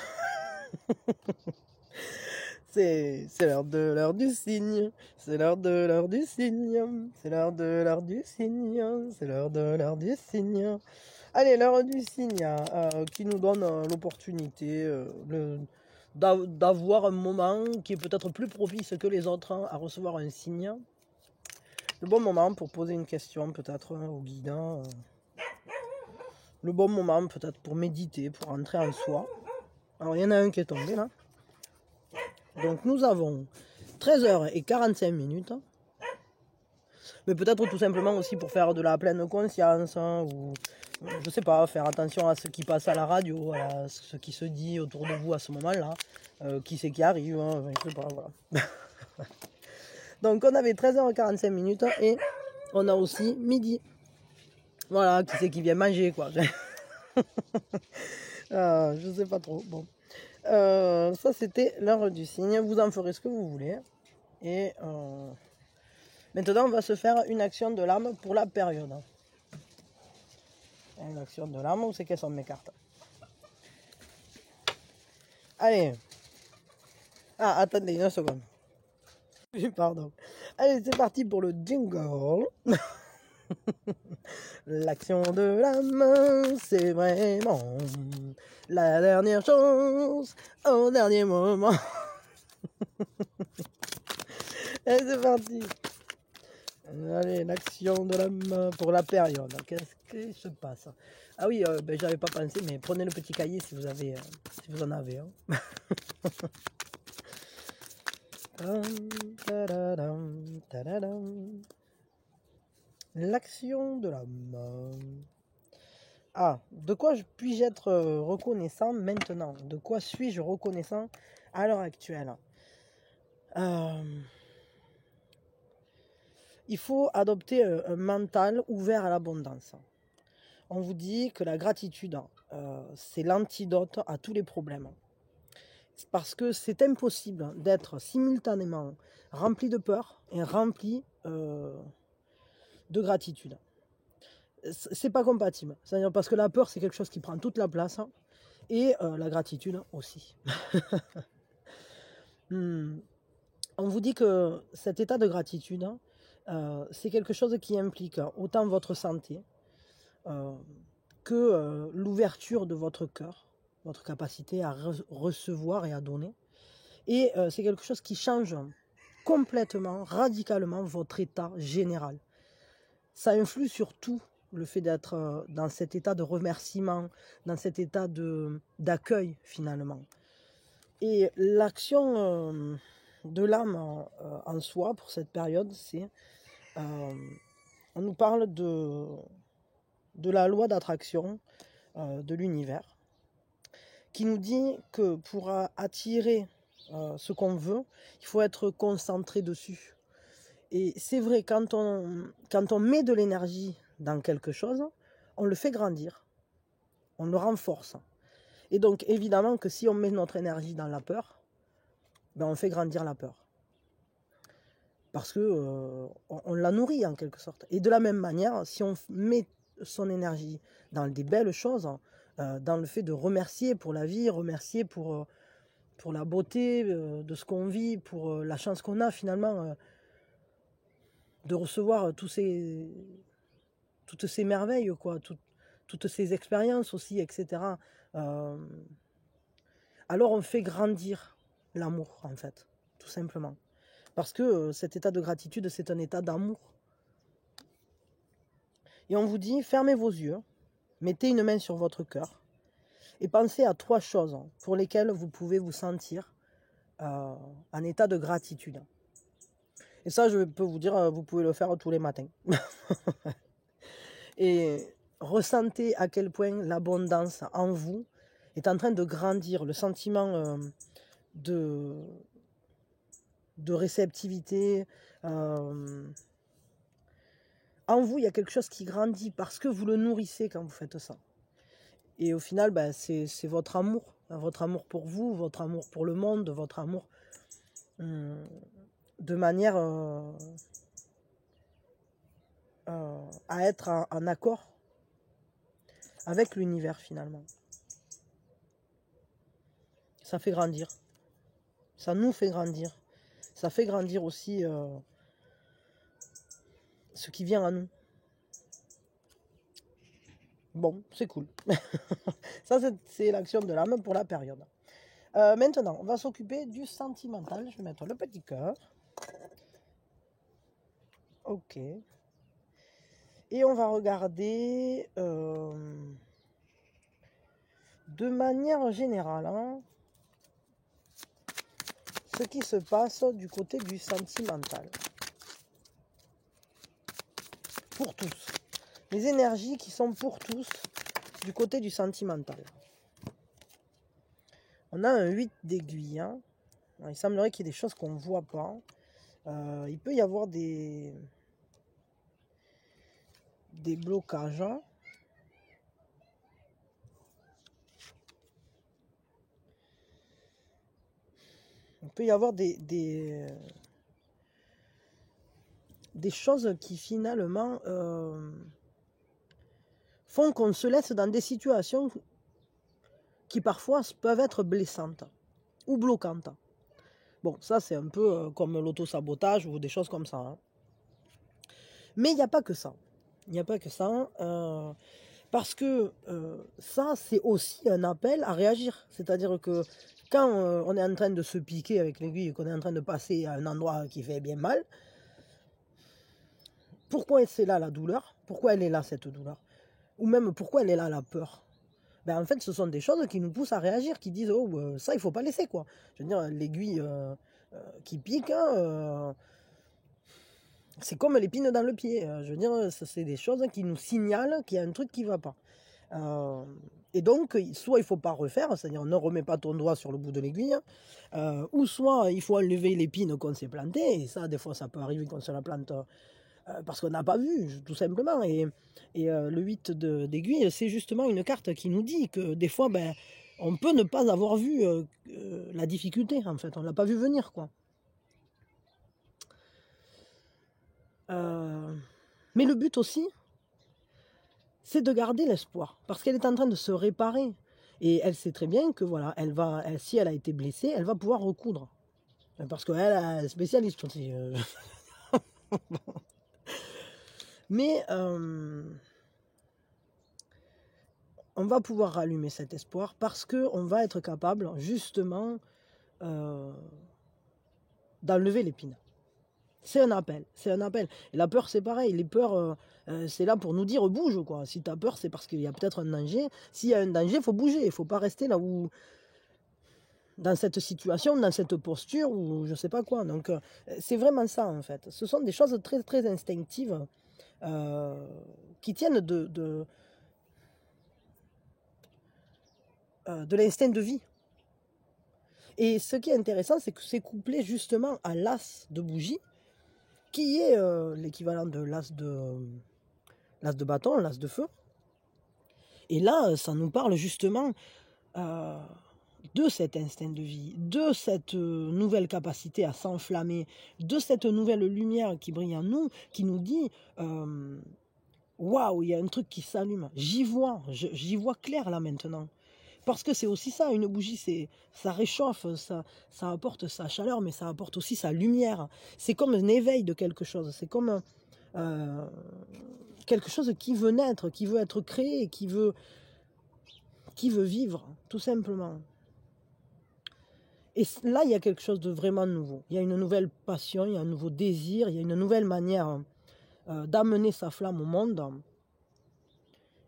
C'est l'heure du cygne. C'est l'heure du cygne. C'est l'heure du cygne. C'est l'heure du cygne. Allez, l'heure du cygne qui nous donne l'opportunité d'avoir un moment qui est peut-être plus propice que les autres à recevoir un signe. Le bon moment pour poser une question peut-être au guide. Le bon moment peut-être pour méditer, pour entrer en soi. Alors il y en a un qui est tombé là. Donc nous avons 13h45. Mais peut-être tout simplement aussi pour faire de la pleine conscience, hein, ou je sais pas, faire attention à ce qui passe à la radio, à ce qui se dit autour de vous à ce moment-là, qui c'est qui arrive, hein, je sais pas, voilà. Donc on avait 13h45 et on a aussi midi. Voilà, qui c'est qui vient manger, quoi. Je sais pas trop, bon. Ça c'était l'heure du cygne, vous en ferez ce que vous voulez. Et maintenant on va se faire une action de l'âme pour la période. Une action de l'âme, où c'est quelles sont mes cartes? Allez. Ah, attendez une seconde. Pardon. Allez, c'est parti pour le jingle. L'action de l'âme, c'est vraiment la dernière chance au dernier moment. Allez, c'est parti. Allez, l'action de l'âme pour la période. Qu'est-ce qui se passe? Ah oui, j'avais pas pensé, mais prenez le petit cahier si vous en avez. Hein. L'action de l'âme. Ah, de quoi puis-je être reconnaissant maintenant? De quoi suis-je reconnaissant à l'heure actuelle? Il faut adopter un mental ouvert à l'abondance. On vous dit que la gratitude, c'est l'antidote à tous les problèmes. Parce que c'est impossible d'être simultanément rempli de peur et rempli de gratitude. C'est pas compatible. C'est-à-dire parce que la peur, c'est quelque chose qui prend toute la place et la gratitude aussi. On vous dit que cet état de gratitude, c'est quelque chose qui implique autant votre santé que l'ouverture de votre cœur, votre capacité à recevoir et à donner. Et c'est quelque chose qui change complètement, radicalement votre état général. Ça influe sur tout, le fait d'être dans cet état de remerciement, dans cet état d'accueil finalement. Et l'action de l'âme en soi pour cette période, c'est on nous parle de la loi d'attraction de l'univers, qui nous dit que pour attirer ce qu'on veut, il faut être concentré dessus. Et c'est vrai, quand on met de l'énergie dans quelque chose, on le fait grandir, on le renforce. Et donc évidemment que si on met notre énergie dans la peur, ben on fait grandir la peur. Parce que on la nourrit en quelque sorte. Et de la même manière, si on met son énergie dans des belles choses, dans le fait de remercier pour la vie, remercier pour la beauté de ce qu'on vit, pour la chance qu'on a finalement de recevoir toutes ces merveilles, quoi, toutes ces expériences aussi, etc. Alors on fait grandir l'amour, en fait, tout simplement. Parce que cet état de gratitude, c'est un état d'amour. Et on vous dit, fermez vos yeux, mettez une main sur votre cœur et pensez à 3 choses pour lesquelles vous pouvez vous sentir en état de gratitude. Et ça, je peux vous dire, vous pouvez le faire tous les matins. Et ressentez à quel point l'abondance en vous est en train de grandir, le sentiment de réceptivité. En vous, il y a quelque chose qui grandit parce que vous le nourrissez quand vous faites ça. Et au final, ben, c'est votre amour pour vous, votre amour pour le monde, votre amour de manière à être en accord avec l'univers finalement. Ça fait grandir. Ça nous fait grandir. Ça fait grandir aussi ce qui vient à nous. Bon, c'est cool. Ça, c'est l'action de l'âme pour la période. Maintenant, on va s'occuper du sentimental. Je vais mettre le petit cœur. Ok. Et on va regarder de manière générale ce qui se passe du côté du sentimental. Pour tous. Les énergies qui sont pour tous du côté du sentimental. On a un 8 d'aiguille. Il semblerait qu'il y ait des choses qu'on ne voit pas. Il peut y avoir des blocages. Il peut y avoir des choses qui finalement font qu'on se laisse dans des situations qui parfois peuvent être blessantes ou bloquantes. Bon, ça c'est un peu comme l'auto-sabotage ou des choses comme ça. Mais il n'y a pas que ça. Il n'y a pas que ça. Parce que ça, c'est aussi un appel à réagir. C'est-à-dire que quand on est en train de se piquer avec l'aiguille et qu'on est en train de passer à un endroit qui fait bien mal, pourquoi c'est là la douleur? Pourquoi elle est là cette douleur? Ou même pourquoi elle est là la peur? Ben, en fait, ce sont des choses qui nous poussent à réagir, qui disent « Oh, ça, il ne faut pas laisser, quoi. » Je veux dire, l'aiguille qui pique, c'est comme l'épine dans le pied. Je veux dire, c'est des choses qui nous signalent qu'il y a un truc qui ne va pas. Et donc, soit il ne faut pas refaire, c'est-à-dire ne remets pas ton doigt sur le bout de l'aiguille, ou soit il faut enlever l'épine qu'on s'est plantée, et ça, des fois, ça peut arriver qu'on se la plante parce qu'on n'a pas vu, tout simplement. Et le 8 d'aiguille, c'est justement une carte qui nous dit que des fois, ben, on peut ne pas avoir vu la difficulté, en fait. On ne l'a pas vu venir, quoi. Mais le but aussi, c'est de garder l'espoir, parce qu'elle est en train de se réparer. Et elle sait très bien que voilà, si elle a été blessée, elle va pouvoir recoudre. Parce qu'elle est spécialiste aussi. Mais on va pouvoir rallumer cet espoir parce qu'on va être capable justement d'enlever l'épine. C'est un appel, c'est un appel. Et la peur, c'est pareil. Les peurs, c'est là pour nous dire bouge, quoi. Si tu as peur, c'est parce qu'il y a peut-être un danger. S'il y a un danger, il faut bouger. Il ne faut pas rester là où dans cette situation, dans cette posture, ou je sais pas quoi. Donc, c'est vraiment ça, en fait. Ce sont des choses très, très instinctives qui tiennent de l'instinct de vie. Et ce qui est intéressant, c'est que c'est couplé justement à l'as de bougie, qui est l'équivalent de l'as de bâton, l'as de feu. Et là, ça nous parle justement de cet instinct de vie, de cette nouvelle capacité à s'enflammer, de cette nouvelle lumière qui brille en nous, qui nous dit waouh, il y a un truc qui s'allume, j'y vois clair là maintenant. Parce que c'est aussi ça, une bougie, ça réchauffe, ça apporte sa chaleur, mais ça apporte aussi sa lumière. C'est comme un éveil de quelque chose, c'est comme quelque chose qui veut naître, qui veut être créé, qui veut vivre, tout simplement. Et là, il y a quelque chose de vraiment nouveau. Il y a une nouvelle passion, il y a un nouveau désir, il y a une nouvelle manière d'amener sa flamme au monde,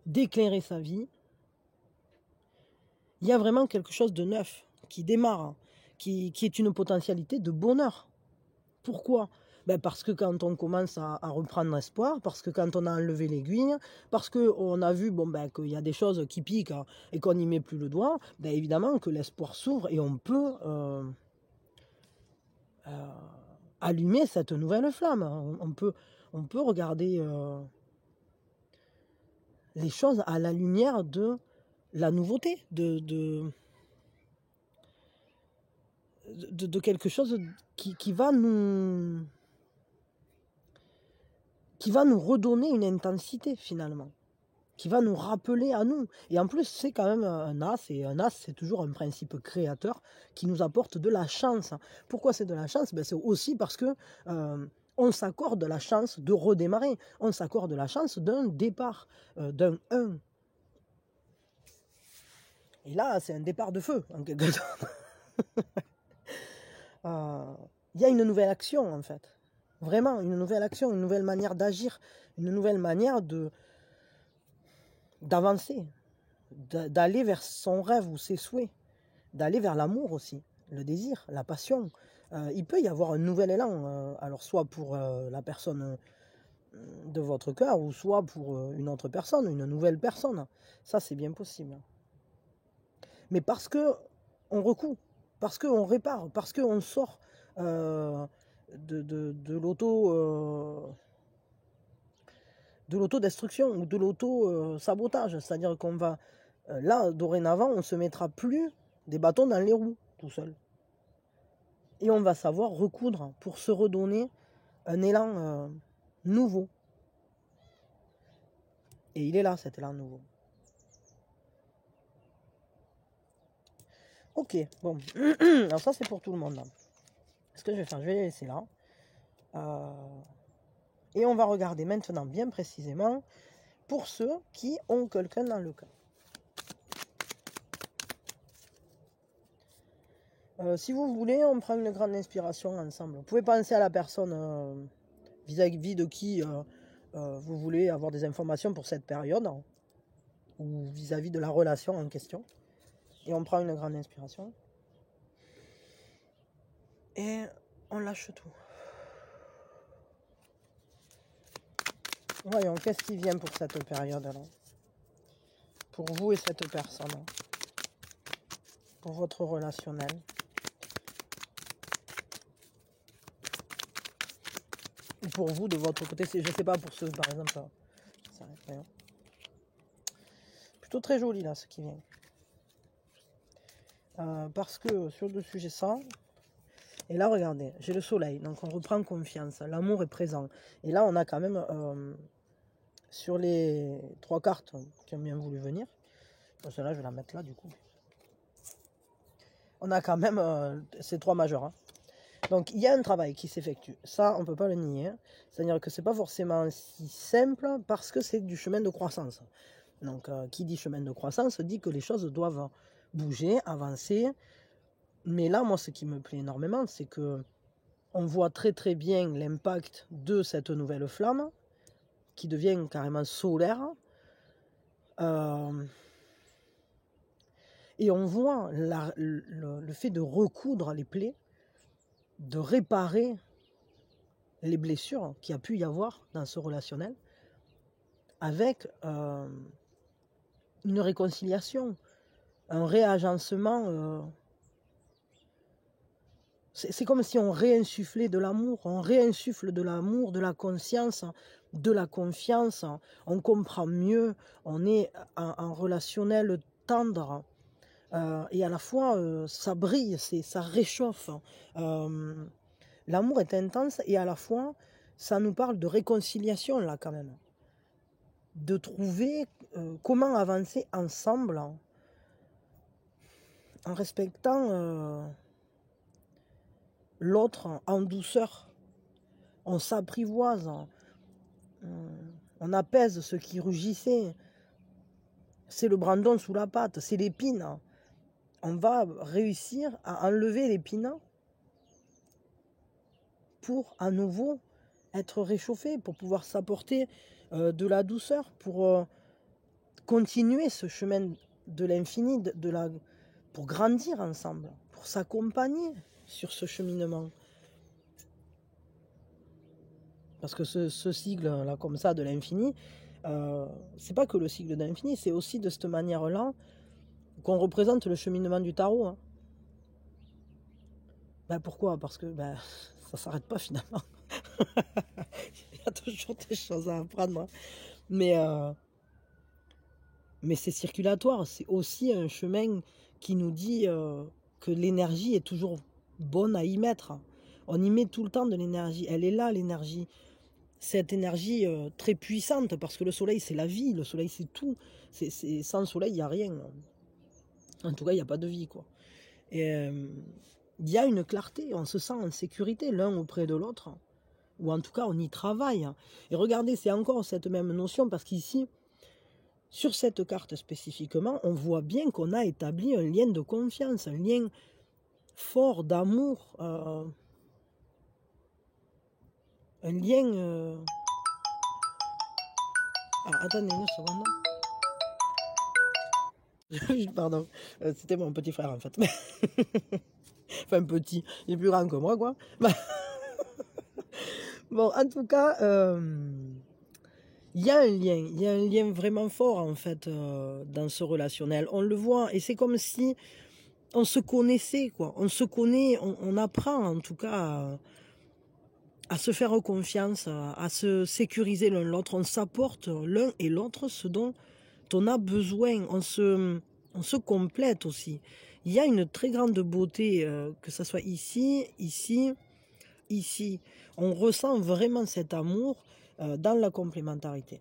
d'éclairer sa vie. Il y a vraiment quelque chose de neuf qui démarre, qui est une potentialité de bonheur. Pourquoi ? Parce que quand on commence à reprendre espoir, parce que quand on a enlevé l'aiguille, parce qu'on a vu qu'il y a des choses qui piquent et qu'on n'y met plus le doigt, évidemment que l'espoir s'ouvre et on peut allumer cette nouvelle flamme. On peut regarder les choses à la lumière de la nouveauté, de quelque chose qui va nous redonner une intensité finalement, qui va nous rappeler à nous. Et en plus, c'est quand même un as, et un as, c'est toujours un principe créateur qui nous apporte de la chance. Pourquoi c'est de la chance ? C'est aussi parce que on s'accorde la chance de redémarrer, on s'accorde la chance d'un départ, d'un 1. Et là, c'est un départ de feu, en quelque sorte. Il y a une nouvelle action, en fait. Vraiment, une nouvelle action, une nouvelle manière d'agir, une nouvelle manière d'avancer, d'aller vers son rêve ou ses souhaits, d'aller vers l'amour aussi, le désir, la passion. Il peut y avoir un nouvel élan, alors soit pour la personne de votre cœur, ou soit pour une autre personne, une nouvelle personne. Ça, c'est bien possible. Mais parce que on recoue, parce qu'on répare, parce qu'on sort de l'autodestruction ou de l'auto-sabotage. C'est-à-dire qu'on va, là, dorénavant, on ne se mettra plus des bâtons dans les roues, tout seul. Et on va savoir recoudre pour se redonner un élan nouveau. Et il est là, cet élan nouveau. Ok, bon. Alors ça, c'est pour tout le monde. Là. Ce que je vais faire, je vais les laisser là. Et on va regarder maintenant bien précisément pour ceux qui ont quelqu'un dans le cas. Si vous voulez, on prend une grande inspiration ensemble. Vous pouvez penser à la personne vis-à-vis de qui vous voulez avoir des informations pour cette période, ou vis-à-vis de la relation en question. Et on prend une grande inspiration. Et on lâche tout. Voyons, qu'est-ce qui vient pour cette période-là ? Pour vous et cette personne. Pour votre relationnel. Ou pour vous, de votre côté, je ne sais pas, pour ceux, par exemple, ça rien. Plutôt très joli, là, ce qui vient. Parce que, sur le sujet ça, et là, regardez, j'ai le soleil, donc on reprend confiance, l'amour est présent. Et là, on a quand même, sur les 3 cartes qui ont bien voulu venir, celle-là, je vais la mettre là, du coup. On a quand même ces 3 majeurs, hein. Donc, il y a un travail qui s'effectue. Ça, on ne peut pas le nier. Hein. C'est-à-dire que ce n'est pas forcément si simple parce que c'est du chemin de croissance. Donc, qui dit chemin de croissance dit que les choses doivent bouger, avancer. Mais là, moi, ce qui me plaît énormément, c'est que on voit très très bien l'impact de cette nouvelle flamme qui devient carrément solaire. Et on voit le fait de recoudre les plaies, de réparer les blessures qu'il y a pu y avoir dans ce relationnel, avec une réconciliation, un réagencement. C'est comme si on réinsufflait de l'amour, on réinsuffle de l'amour, de la conscience, de la confiance, on comprend mieux, on est en relationnel tendre, et à la fois ça brille, ça réchauffe. L'amour est intense et à la fois ça nous parle de réconciliation là quand même. De trouver comment avancer ensemble en respectant l'autre en douceur. On s'apprivoise, on apaise ce qui rugissait. C'est le brandon sous la patte, c'est l'épine. On va réussir à enlever l'épine pour à nouveau être réchauffé, pour pouvoir s'apporter de la douceur, pour continuer ce chemin de l'infini, pour grandir ensemble, pour s'accompagner sur ce cheminement. Parce que ce sigle-là, comme ça, de l'infini, c'est pas que le sigle de l'infini, c'est aussi de cette manière-là qu'on représente le cheminement du tarot. Hein. Ben pourquoi? Parce que ça s'arrête pas finalement. Il y a toujours des choses à apprendre. Mais c'est circulatoire, c'est aussi un chemin qui nous dit que l'énergie est toujours bonne à y mettre. On y met tout le temps de l'énergie, elle est là l'énergie. Cette énergie très puissante, parce que le soleil c'est la vie, le soleil c'est tout. Sans le soleil il n'y a rien. En tout cas il n'y a pas de vie, quoi. Et il y a une clarté, on se sent en sécurité l'un auprès de l'autre. Ou en tout cas on y travaille. Et regardez, c'est encore cette même notion, parce qu'ici, sur cette carte spécifiquement, on voit bien qu'on a établi un lien de confiance, un lien fort d'amour, un lien... Ah, attendez une seconde. Pardon, c'était mon petit frère en fait. Enfin petit, il est plus grand que moi, quoi. Bon, en tout cas, il y a un lien vraiment fort en fait dans ce relationnel. On le voit et c'est comme si on se connaissait, quoi. On se connaît, on apprend en tout cas à se faire confiance, à se sécuriser l'un l'autre. On s'apporte l'un et l'autre ce dont on a besoin. On se complète aussi. Il y a une très grande beauté, que ce soit ici, ici, ici. On ressent vraiment cet amour dans la complémentarité.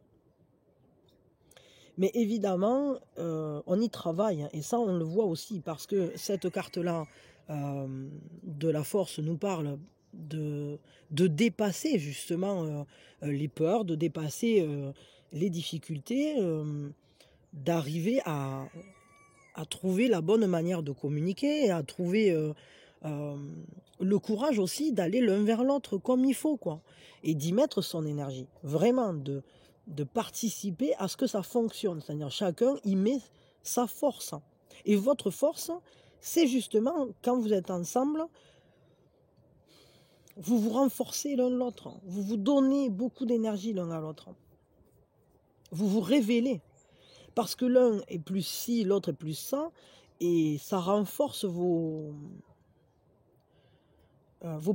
Mais évidemment, on y travaille, et ça on le voit aussi, parce que cette carte-là de la force nous parle de dépasser justement les peurs, de dépasser les difficultés, d'arriver à trouver la bonne manière de communiquer, à trouver le courage aussi d'aller l'un vers l'autre comme il faut, quoi, et d'y mettre son énergie, vraiment de participer à ce que ça fonctionne, c'est-à-dire chacun y met sa force. Et votre force, c'est justement quand vous êtes ensemble, vous vous renforcez l'un l'autre, vous vous donnez beaucoup d'énergie l'un à l'autre, vous vous révélez, parce que l'un est plus ci, l'autre est plus ça, et ça renforce vos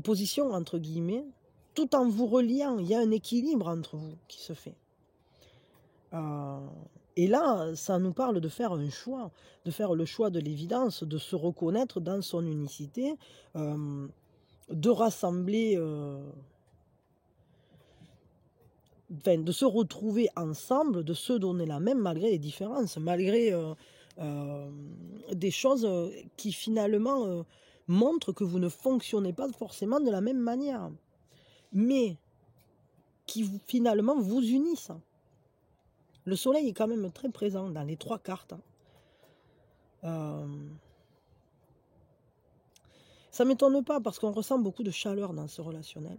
positions, entre guillemets, tout en vous reliant. Il y a un équilibre entre vous qui se fait. Et là, ça nous parle de faire un choix, de faire le choix de l'évidence, de se reconnaître dans son unicité, de rassembler, de se retrouver ensemble, de se donner la même malgré les différences, malgré des choses qui finalement montrent que vous ne fonctionnez pas forcément de la même manière, mais qui finalement vous unissent. Le soleil est quand même très présent dans les trois cartes. Ça ne m'étonne pas parce qu'on ressent beaucoup de chaleur dans ce relationnel.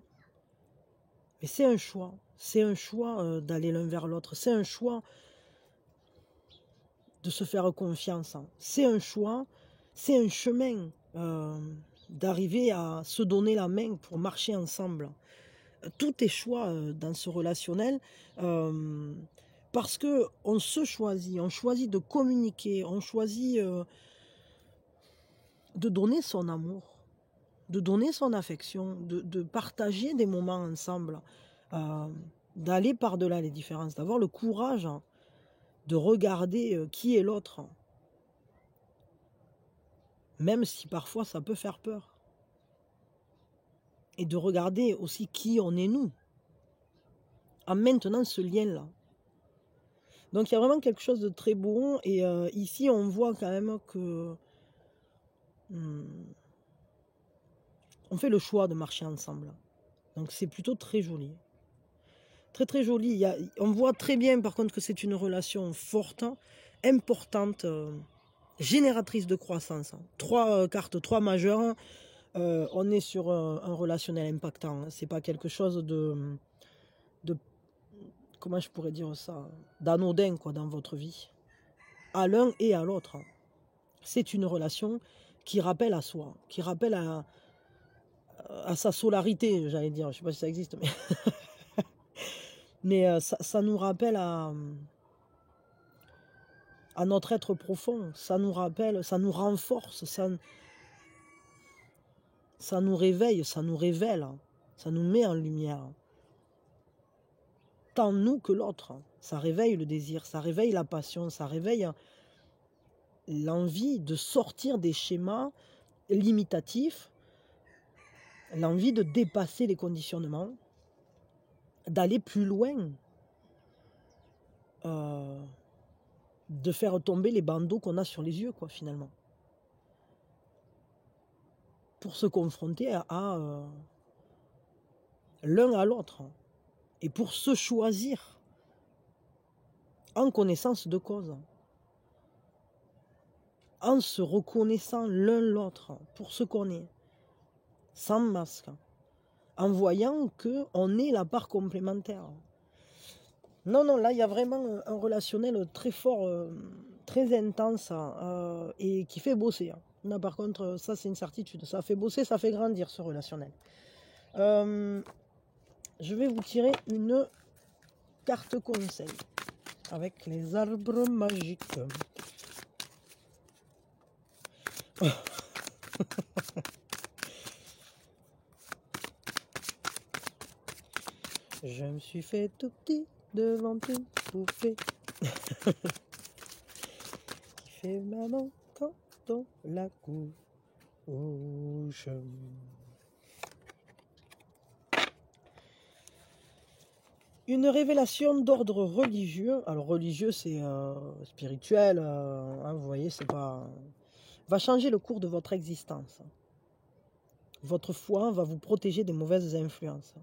Mais c'est un choix. C'est un choix d'aller l'un vers l'autre. C'est un choix de se faire confiance. C'est un choix, c'est un chemin d'arriver à se donner la main pour marcher ensemble. Tout est choix dans ce relationnel parce que on se choisit, on choisit de communiquer, on choisit de donner son amour, de donner son affection, de partager des moments ensemble, d'aller par-delà les différences, d'avoir le courage de regarder qui est l'autre, même si parfois ça peut faire peur. Et de regarder aussi qui on est nous, en maintenant ce lien-là. Donc il y a vraiment quelque chose de très beau, et ici on voit quand même que on fait le choix de marcher ensemble. Donc c'est plutôt très joli. Très très joli. On voit très bien par contre que c'est une relation forte, importante, génératrice de croissance. 3 cartes, 3 majeures. On est sur un relationnel impactant. C'est pas quelque chose de comment je pourrais dire ça, d'anodin quoi dans votre vie, à l'un et à l'autre. C'est une relation qui rappelle à soi, qui rappelle à sa solarité, j'allais dire. Je sais pas si ça existe, mais ça nous rappelle à notre être profond. Ça nous rappelle, ça nous renforce, ça nous réveille, ça nous révèle, ça nous met en lumière. Tant nous que l'autre. Ça réveille le désir, ça réveille la passion, ça réveille l'envie de sortir des schémas limitatifs, l'envie de dépasser les conditionnements, d'aller plus loin, de faire tomber les bandeaux qu'on a sur les yeux, quoi, finalement. Pour se confronter à l'un à l'autre. Et pour se choisir en connaissance de cause. En se reconnaissant l'un l'autre pour ce qu'on est. Sans masque. En voyant qu'on est la part complémentaire. Non, non, là, il y a vraiment un relationnel très fort, très intense, et qui fait bosser. Là, par contre, ça, c'est une certitude. Ça fait bosser, ça fait grandir, ce relationnel. Je vais vous tirer une carte conseil avec les arbres magiques. Je me suis fait tout petit devant une poupée qui fait maman quand on la couche. Une révélation d'ordre religieux. Alors religieux, c'est spirituel, hein, vous voyez, c'est pas... va changer le cours de votre existence. Votre foi va vous protéger des mauvaises influences.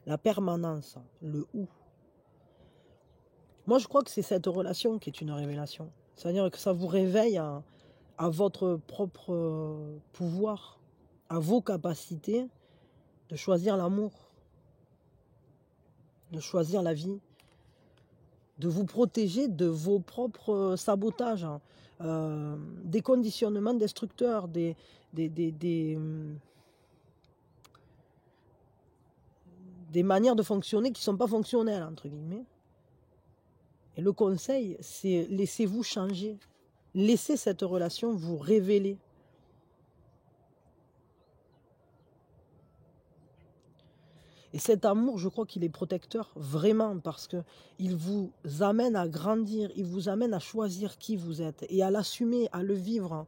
La permanence, le ou. Moi, je crois que c'est cette relation qui est une révélation. C'est-à-dire que ça vous réveille à votre propre pouvoir, à vos capacités de choisir l'amour, de choisir la vie, de vous protéger de vos propres sabotages, des conditionnements destructeurs, des manières de fonctionner qui ne sont pas fonctionnelles, entre guillemets. Et le conseil, c'est laissez-vous changer. Laissez cette relation vous révéler. Et cet amour, je crois qu'il est protecteur, vraiment, parce qu'il vous amène à grandir, il vous amène à choisir qui vous êtes et à l'assumer, à le vivre,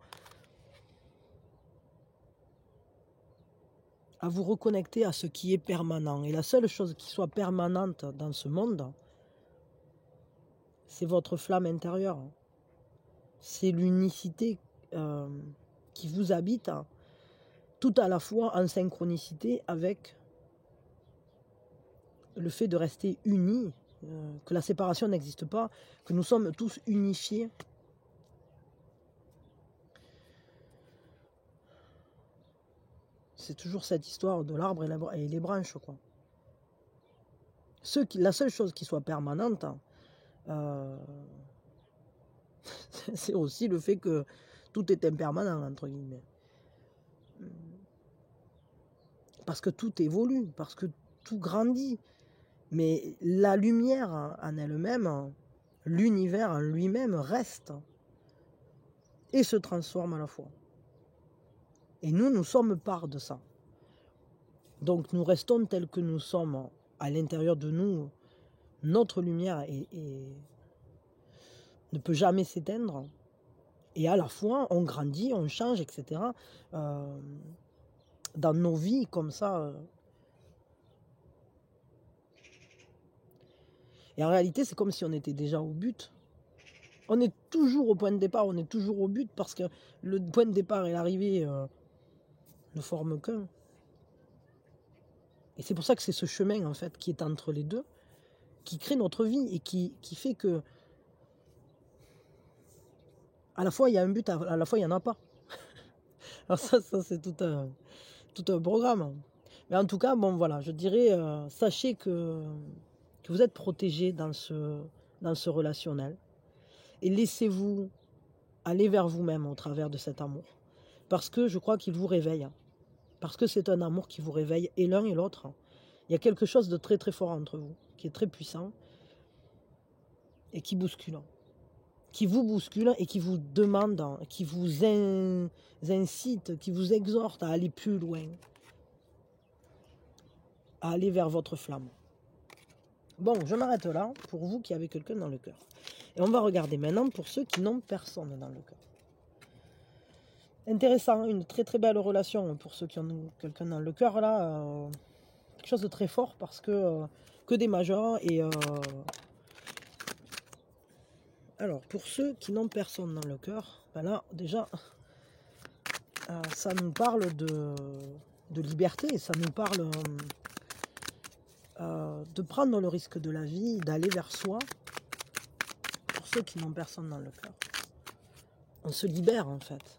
à vous reconnecter à ce qui est permanent. Et la seule chose qui soit permanente dans ce monde, c'est votre flamme intérieure. C'est l'unicité qui vous habite, tout à la fois en synchronicité avec le fait de rester unis, que la séparation n'existe pas, que nous sommes tous unifiés. C'est toujours cette histoire de l'arbre et les branches, quoi. La seule chose qui soit permanente, C'est aussi le fait que tout est impermanent, entre guillemets. Parce que tout évolue, parce que tout grandit. Mais la lumière en elle-même, l'univers en lui-même reste et se transforme à la fois. Et nous sommes part de ça. Donc nous restons tels que nous sommes à l'intérieur de nous. Notre lumière ne peut jamais s'éteindre. Et à la fois, on grandit, on change, etc. Dans nos vies, comme ça. Et en réalité, c'est comme si on était déjà au but. On est toujours au point de départ, on est toujours au but, parce que le point de départ et l'arrivée ne forment qu'un. Et c'est pour ça que c'est ce chemin, en fait, qui est entre les deux, qui crée notre vie et qui fait que à la fois il y a un but, à la fois il n'y en a pas. Alors ça c'est tout un programme. Mais en tout cas, bon voilà, je dirais, sachez que vous êtes protégés dans ce relationnel. Et laissez-vous aller vers vous-même au travers de cet amour. Parce que je crois qu'il vous réveille. Parce que c'est un amour qui vous réveille, et l'un et l'autre. Il y a quelque chose de très très fort entre vous, qui est très puissant, et qui bouscule. Qui vous bouscule et qui vous demande, qui vous incite, qui vous exhorte à aller plus loin. À aller vers votre flamme. Bon, je m'arrête là pour vous qui avez quelqu'un dans le cœur. Et on va regarder maintenant pour ceux qui n'ont personne dans le cœur. Intéressant, une très très belle relation pour ceux qui ont quelqu'un dans le cœur là. Quelque chose de très fort parce que des majeurs. Et alors pour ceux qui n'ont personne dans le cœur, ben là déjà ça nous parle de liberté, ça nous parle de prendre le risque de la vie, d'aller vers soi. Pour ceux qui n'ont personne dans le cœur, on se libère en fait.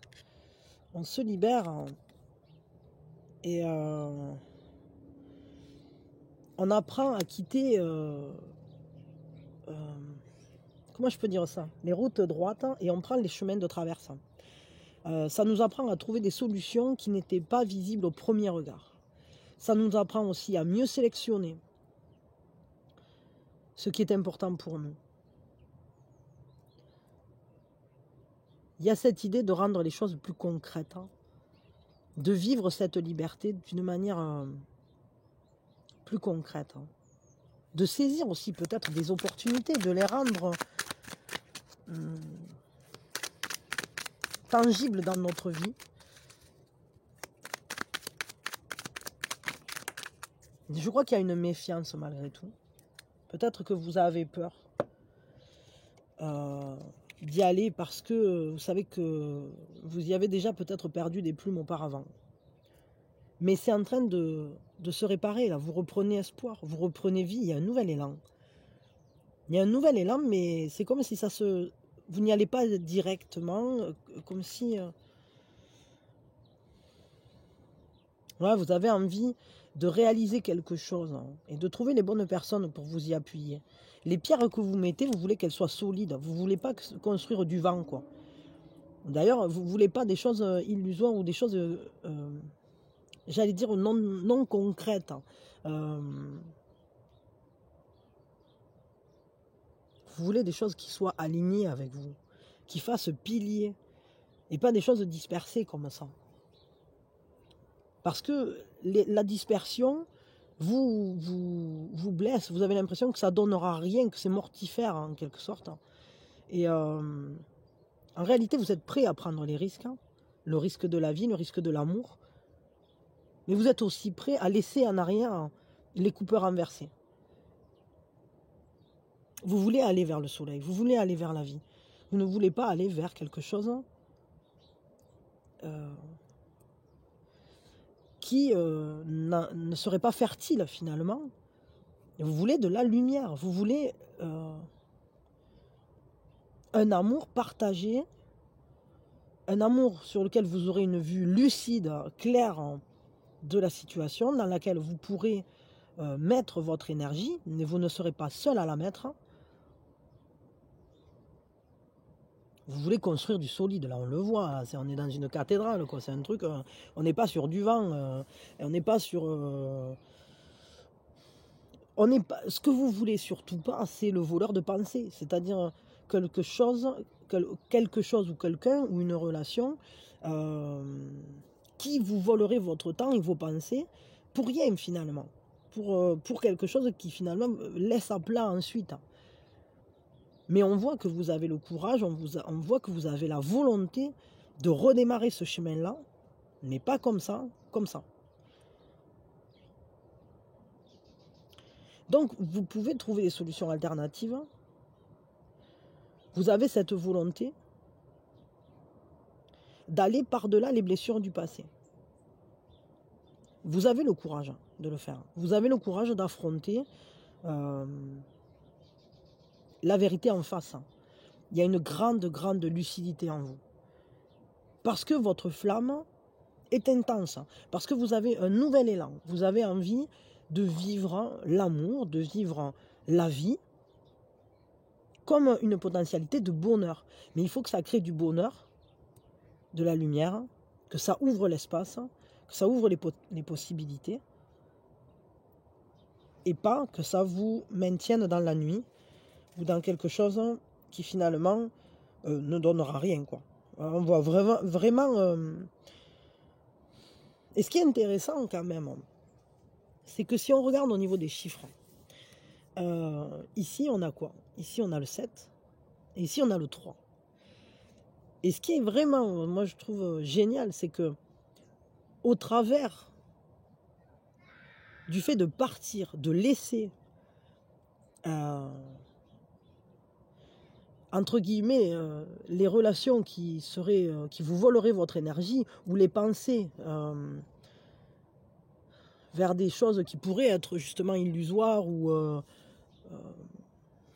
On se libère et on apprend à quitter, comment je peux dire ça, les routes droites, et on prend les chemins de traverse. Ça nous apprend à trouver des solutions qui n'étaient pas visibles au premier regard. Ça nous apprend aussi à mieux sélectionner ce qui est important pour nous. Il y a cette idée de rendre les choses plus concrètes, de vivre cette liberté d'une manière plus concrète, de saisir aussi peut-être des opportunités, de les rendre tangibles dans notre vie. Je crois qu'il y a une méfiance malgré tout. Peut-être que vous avez peur d'y aller parce que vous savez que vous y avez déjà peut-être perdu des plumes auparavant. Mais c'est en train de se réparer, là. Vous reprenez espoir, vous reprenez vie, il y a un nouvel élan. Il y a un nouvel élan, mais c'est comme si vous n'y allez pas directement, comme si... ouais, vous avez envie de réaliser quelque chose et de trouver les bonnes personnes pour vous y appuyer. Les pierres que vous mettez, vous voulez qu'elles soient solides. Vous ne voulez pas construire du vent, quoi. D'ailleurs, vous ne voulez pas des choses illusoires ou des choses, j'allais dire, non concrètes. Vous voulez des choses qui soient alignées avec vous, qui fassent pilier, et pas des choses dispersées comme ça. Parce que la dispersion vous blesse, vous avez l'impression que ça ne donnera rien, que c'est mortifère en quelque sorte. Et en réalité, vous êtes prêt à prendre les risques, le risque de la vie, le risque de l'amour, mais vous êtes aussi prêt à laisser en arrière les coupeurs renversés. Vous voulez aller vers le soleil, vous voulez aller vers la vie. Vous ne voulez pas aller vers quelque chose qui ne serait pas fertile finalement. Et vous voulez de la lumière, vous voulez un amour partagé, un amour sur lequel vous aurez une vue lucide, claire de la situation, dans laquelle vous pourrez mettre votre énergie, mais vous ne serez pas seul à la mettre. Vous voulez construire du solide, là on le voit, là, on est dans une cathédrale, quoi. C'est un truc, on n'est pas sur du vent, on n'est pas sur... on n'est pas, ce que vous voulez surtout pas, c'est le voleur de pensée, c'est-à-dire quelque chose ou quelqu'un ou une relation qui vous volerait votre temps et vos pensées pour rien finalement, pour quelque chose qui finalement laisse à plat ensuite. Mais on voit que vous avez le courage, on voit que vous avez la volonté de redémarrer ce chemin-là, mais pas comme ça, comme ça. Donc, vous pouvez trouver des solutions alternatives. Vous avez cette volonté d'aller par-delà les blessures du passé. Vous avez le courage de le faire. Vous avez le courage d'affronter la vérité en face. Il y a une grande, grande lucidité en vous. Parce que votre flamme est intense. Parce que vous avez un nouvel élan. Vous avez envie de vivre l'amour, de vivre la vie comme une potentialité de bonheur. Mais il faut que ça crée du bonheur, de la lumière, que ça ouvre l'espace, que ça ouvre les possibilités, et pas que ça vous maintienne dans la nuit ou dans quelque chose qui finalement ne donnera rien, quoi. On voit vraiment et ce qui est intéressant quand même, c'est que si on regarde au niveau des chiffres, ici on a quoi? Ici on a le 7, et ici on a le 3. Et ce qui est vraiment, moi je trouve génial, c'est que au travers du fait de partir, de laisser entre guillemets les relations qui vous voleraient votre énergie, ou les pensées vers des choses qui pourraient être justement illusoires ou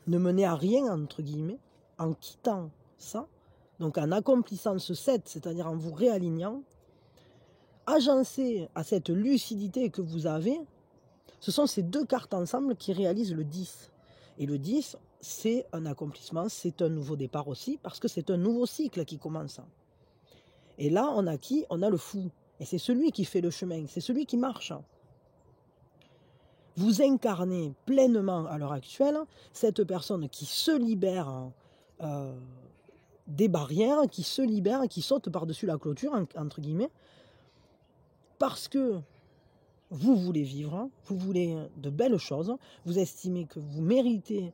ne mener à rien, entre guillemets, en quittant ça, donc en accomplissant ce 7, c'est-à-dire en vous réalignant, agencé à cette lucidité que vous avez, ce sont ces deux cartes ensemble qui réalisent le 10. Et le 10, c'est un accomplissement, c'est un nouveau départ aussi, parce que c'est un nouveau cycle qui commence. Et là, on a qui? On a le fou. Et c'est celui qui fait le chemin, c'est celui qui marche. Vous incarnez pleinement à l'heure actuelle cette personne qui se libère des barrières, qui se libère, qui saute par-dessus la clôture, entre guillemets, parce que vous voulez vivre, vous voulez de belles choses, vous estimez que vous méritez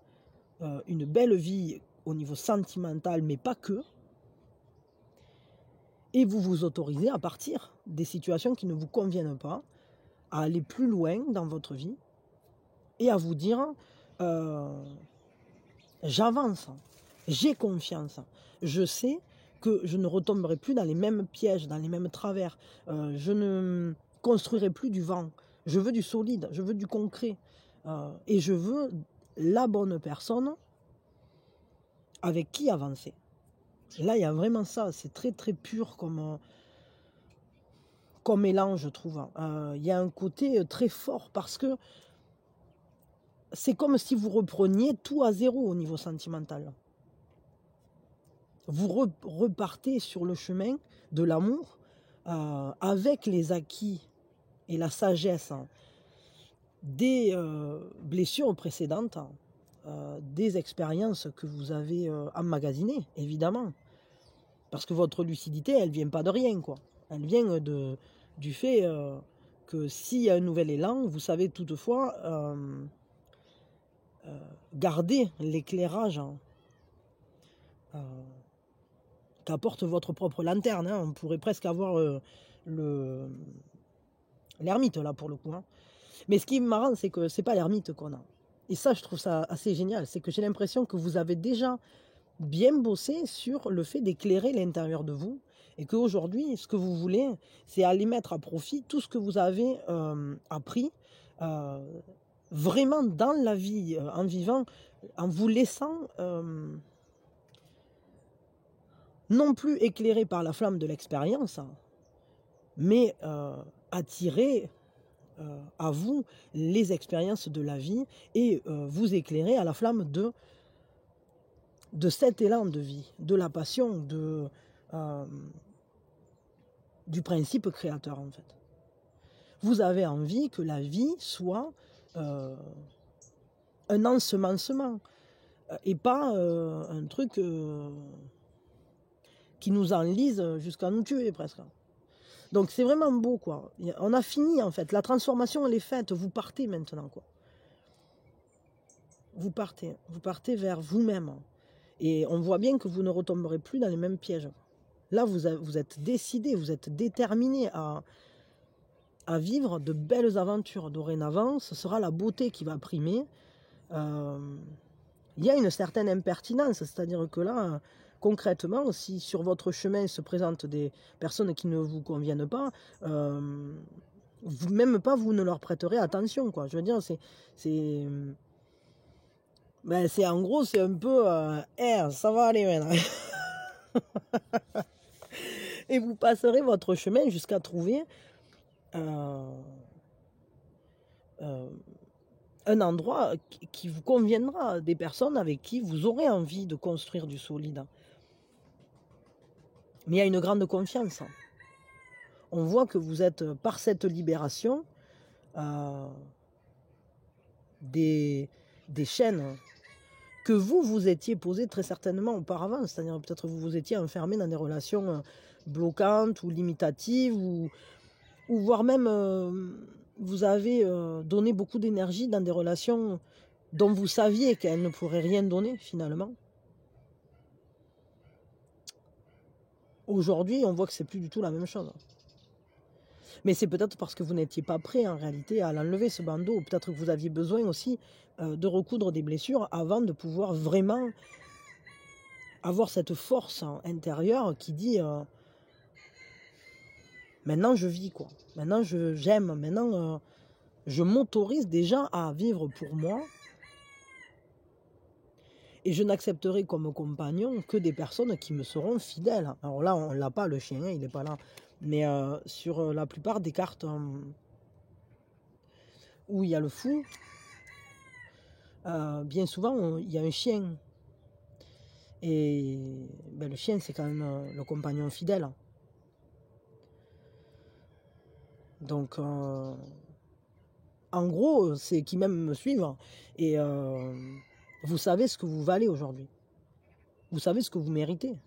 une belle vie au niveau sentimental, mais pas que, et vous vous autorisez à partir des situations qui ne vous conviennent pas, à aller plus loin dans votre vie, et à vous dire j'avance, j'ai confiance, je sais que je ne retomberai plus dans les mêmes pièges, dans les mêmes travers, je ne construirai plus du vent, je veux du solide, je veux du concret, et je veux la bonne personne avec qui avancer. Et là, il y a vraiment ça, c'est très très pur comme élan, je trouve. Il y a un côté très fort parce que c'est comme si vous repreniez tout à zéro au niveau sentimental. Vous repartez sur le chemin de l'amour avec les acquis et la sagesse des blessures précédentes, des expériences que vous avez emmagasinées, évidemment. Parce que votre lucidité, elle ne vient pas de rien, quoi. Elle vient du fait que s'il y a un nouvel élan, vous savez toutefois garder l'éclairage qu'apporte votre propre lanterne. Hein. On pourrait presque avoir l'ermite, là, pour le coup. Hein. Mais ce qui est marrant, c'est que c'est pas l'ermite qu'on a. Et ça, je trouve ça assez génial. C'est que j'ai l'impression que vous avez déjà bien bossé sur le fait d'éclairer l'intérieur de vous. Et qu'aujourd'hui, ce que vous voulez, c'est aller mettre à profit tout ce que vous avez appris vraiment dans la vie, en vivant, en vous laissant non plus éclairé par la flamme de l'expérience, mais attirer à vous les expériences de la vie et vous éclairer à la flamme de de cet élan de vie, de la passion, du principe créateur en fait. Vous avez envie que la vie soit un ensemencement et pas un truc qui nous enlise jusqu'à nous tuer presque. Donc c'est vraiment beau quoi. On a fini en fait, la transformation elle est faite, vous partez maintenant quoi. Vous partez vers vous-même. Et on voit bien que vous ne retomberez plus dans les mêmes pièges. Là, vous êtes décidé, vous êtes déterminé à vivre de belles aventures. Dorénavant, ce sera la beauté qui va primer. Il y a une certaine impertinence, c'est-à-dire que là, concrètement, si sur votre chemin se présentent des personnes qui ne vous conviennent pas, même pas vous ne leur prêterez attention, quoi. Je veux dire, en gros, c'est un peu ça va aller maintenant. Et vous passerez votre chemin jusqu'à trouver un endroit qui vous conviendra, des personnes avec qui vous aurez envie de construire du solide. Mais il y a une grande confiance. On voit que vous êtes, par cette libération, des chaînes que vous étiez posées très certainement auparavant. C'est-à-dire peut-être vous vous étiez enfermé dans des relations bloquantes ou limitatives, ou voire même vous avez donné beaucoup d'énergie dans des relations dont vous saviez qu'elles ne pourraient rien donner finalement. Aujourd'hui, on voit que c'est plus du tout la même chose. Mais c'est peut-être parce que vous n'étiez pas prêt en réalité à l'enlever ce bandeau. Peut-être que vous aviez besoin aussi de recoudre des blessures avant de pouvoir vraiment avoir cette force intérieure qui dit maintenant je vis quoi. Maintenant j'aime. Maintenant je m'autorise déjà à vivre pour moi. Et je n'accepterai comme compagnon que des personnes qui me seront fidèles. Alors là, on ne l'a pas, le chien, il n'est pas là. Mais sur la plupart des cartes où il y a le fou, bien souvent, il y a un chien. Et le chien, c'est quand même le compagnon fidèle. Donc, en gros, c'est qui même me suivre. Et vous savez ce que vous valez aujourd'hui. Vous savez ce que vous méritez.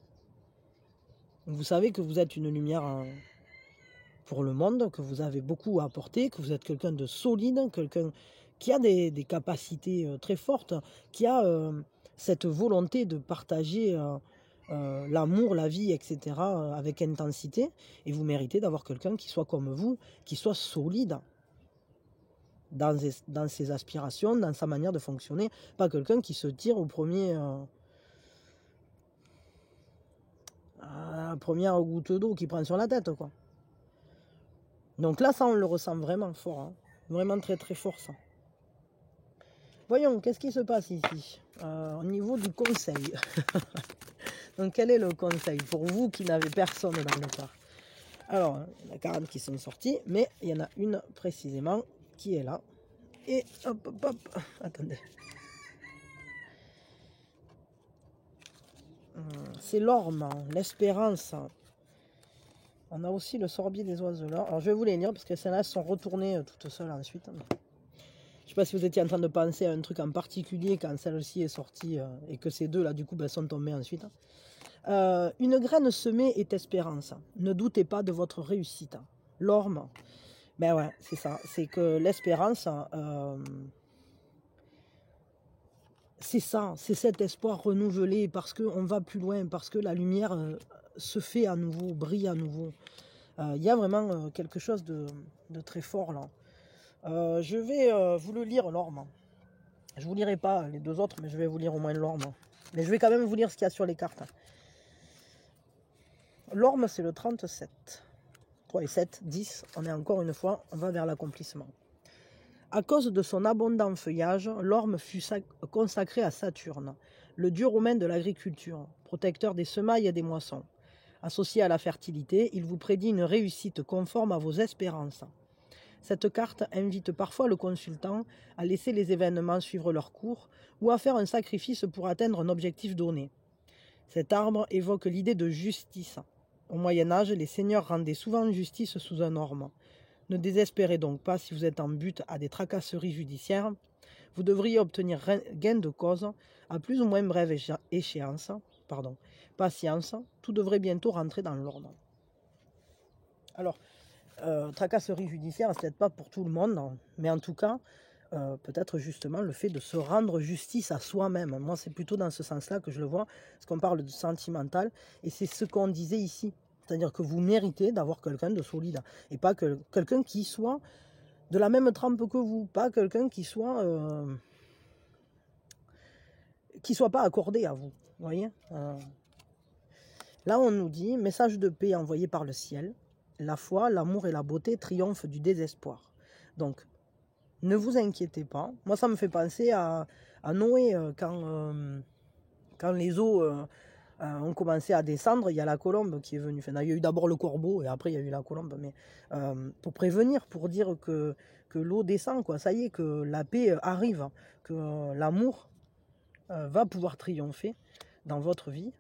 Vous savez que vous êtes une lumière pour le monde, que vous avez beaucoup à apporter, que vous êtes quelqu'un de solide, quelqu'un qui a des capacités très fortes, qui a cette volonté de partager l'amour, la vie, etc. Avec intensité. Et vous méritez d'avoir quelqu'un qui soit comme vous, qui soit solide dans ses aspirations, dans sa manière de fonctionner. Pas quelqu'un qui se tire au premier... à la première goutte d'eau qui prend sur la tête, quoi. Donc là, ça, on le ressent vraiment fort. Hein. Vraiment très, très fort, ça. Voyons, qu'est-ce qui se passe ici au niveau du conseil. Donc, quel est le conseil pour vous qui n'avez personne dans le parc? Alors, il y en a 40 qui sont sortis, mais il y en a une précisément qui est là. Et hop, hop, hop. Attendez. C'est l'orme, l'espérance. On a aussi le sorbier des oiseleurs. Alors je vais vous les lire parce que celles-là sont retournées toutes seules ensuite. Je ne sais pas si vous étiez en train de penser à un truc en particulier quand celle-ci est sortie et que ces deux-là du coup sont tombées ensuite. Une graine semée est espérance. Ne doutez pas de votre réussite. L'orme, ben ouais, c'est ça. C'est que l'espérance, c'est ça. C'est cet espoir renouvelé parce qu'on va plus loin, parce que la lumière se fait à nouveau, brille à nouveau. Il y a vraiment quelque chose de très fort là. Je vais vous le lire, l'orme. Je ne vous lirai pas les deux autres, mais je vais vous lire au moins l'orme. Mais je vais quand même vous lire ce qu'il y a sur les cartes. L'orme, c'est le 37. 3 et 7, 10. On est encore une fois, on va vers l'accomplissement. À cause de son abondant feuillage, l'orme fut consacré à Saturne, le dieu romain de l'agriculture, protecteur des semailles et des moissons. Associé à la fertilité, il vous prédit une réussite conforme à vos espérances. Cette carte invite parfois le consultant à laisser les événements suivre leur cours ou à faire un sacrifice pour atteindre un objectif donné. Cet arbre évoque l'idée de justice. Au Moyen-Âge, les seigneurs rendaient souvent justice sous un orme. Ne désespérez donc pas si vous êtes en butte à des tracasseries judiciaires. Vous devriez obtenir gain de cause à plus ou moins brève échéance. Patience, tout devrait bientôt rentrer dans l'ordre. Alors, tracasserie judiciaire, c'est peut-être pas pour tout le monde, mais en tout cas, peut-être justement le fait de se rendre justice à soi-même. Moi, c'est plutôt dans ce sens-là que je le vois, parce qu'on parle de sentimental, et c'est ce qu'on disait ici. C'est-à-dire que vous méritez d'avoir quelqu'un de solide, et pas quelqu'un qui soit de la même trempe que vous, pas quelqu'un qui soit pas accordé à vous. Vous voyez Là, on nous dit, message de paix envoyé par le ciel, la foi, l'amour et la beauté triomphent du désespoir. Donc, ne vous inquiétez pas. Moi, ça me fait penser à Noé, quand les eaux ont commencé à descendre, il y a la colombe qui est venue. Enfin, il y a eu d'abord le corbeau et après il y a eu la colombe. Mais pour prévenir, pour dire que l'eau descend, quoi. Ça y est, que la paix arrive, que l'amour va pouvoir triompher dans votre vie.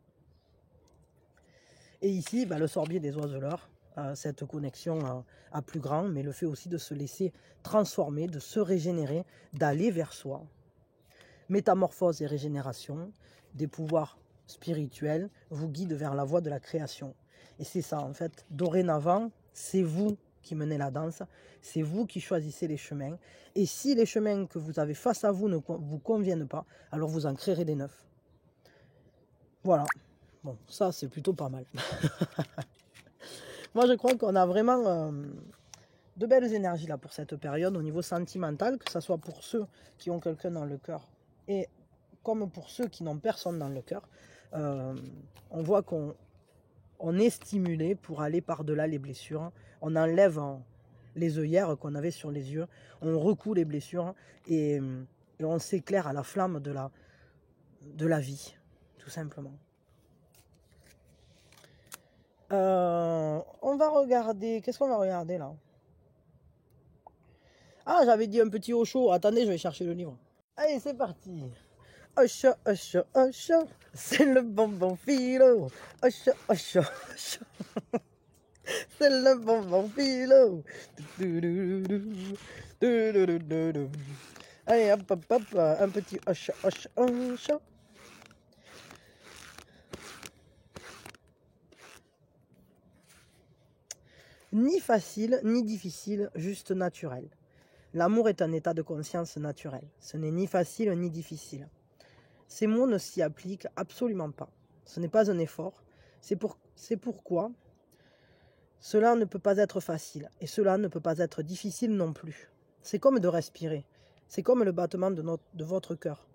Et ici, le sorbier des oiseleurs, cette connexion à plus grand, mais le fait aussi de se laisser transformer, de se régénérer, d'aller vers soi. Métamorphose et régénération, des pouvoirs spirituels vous guident vers la voie de la création. Et c'est ça, en fait, dorénavant, c'est vous qui menez la danse, c'est vous qui choisissez les chemins. Et si les chemins que vous avez face à vous ne vous conviennent pas, alors vous en créerez des neufs. Voilà. Bon, ça, c'est plutôt pas mal. Moi, je crois qu'on a vraiment de belles énergies là pour cette période au niveau sentimental, que ce soit pour ceux qui ont quelqu'un dans le cœur et comme pour ceux qui n'ont personne dans le cœur. On voit qu'on est stimulé pour aller par-delà les blessures. On enlève les œillères qu'on avait sur les yeux, on recoue les blessures et on s'éclaire à la flamme de la vie, tout simplement. On va regarder. Qu'est-ce qu'on va regarder là? Ah, j'avais dit un petit Osho. Attendez, je vais chercher le livre. Allez, c'est parti. Osho, Osho, Osho, c'est le bonbon philo. Osho, Osho, Osho, c'est le bonbon philo. Allez, hop, hop, hop, un petit Osho, Osho, Osho. Ni facile, ni difficile, juste naturel. L'amour est un état de conscience naturel. Ce n'est ni facile, ni difficile. Ces mots ne s'y appliquent absolument pas. Ce n'est pas un effort. C'est pourquoi cela ne peut pas être facile. Et cela ne peut pas être difficile non plus. C'est comme de respirer. C'est comme le battement de votre cœur.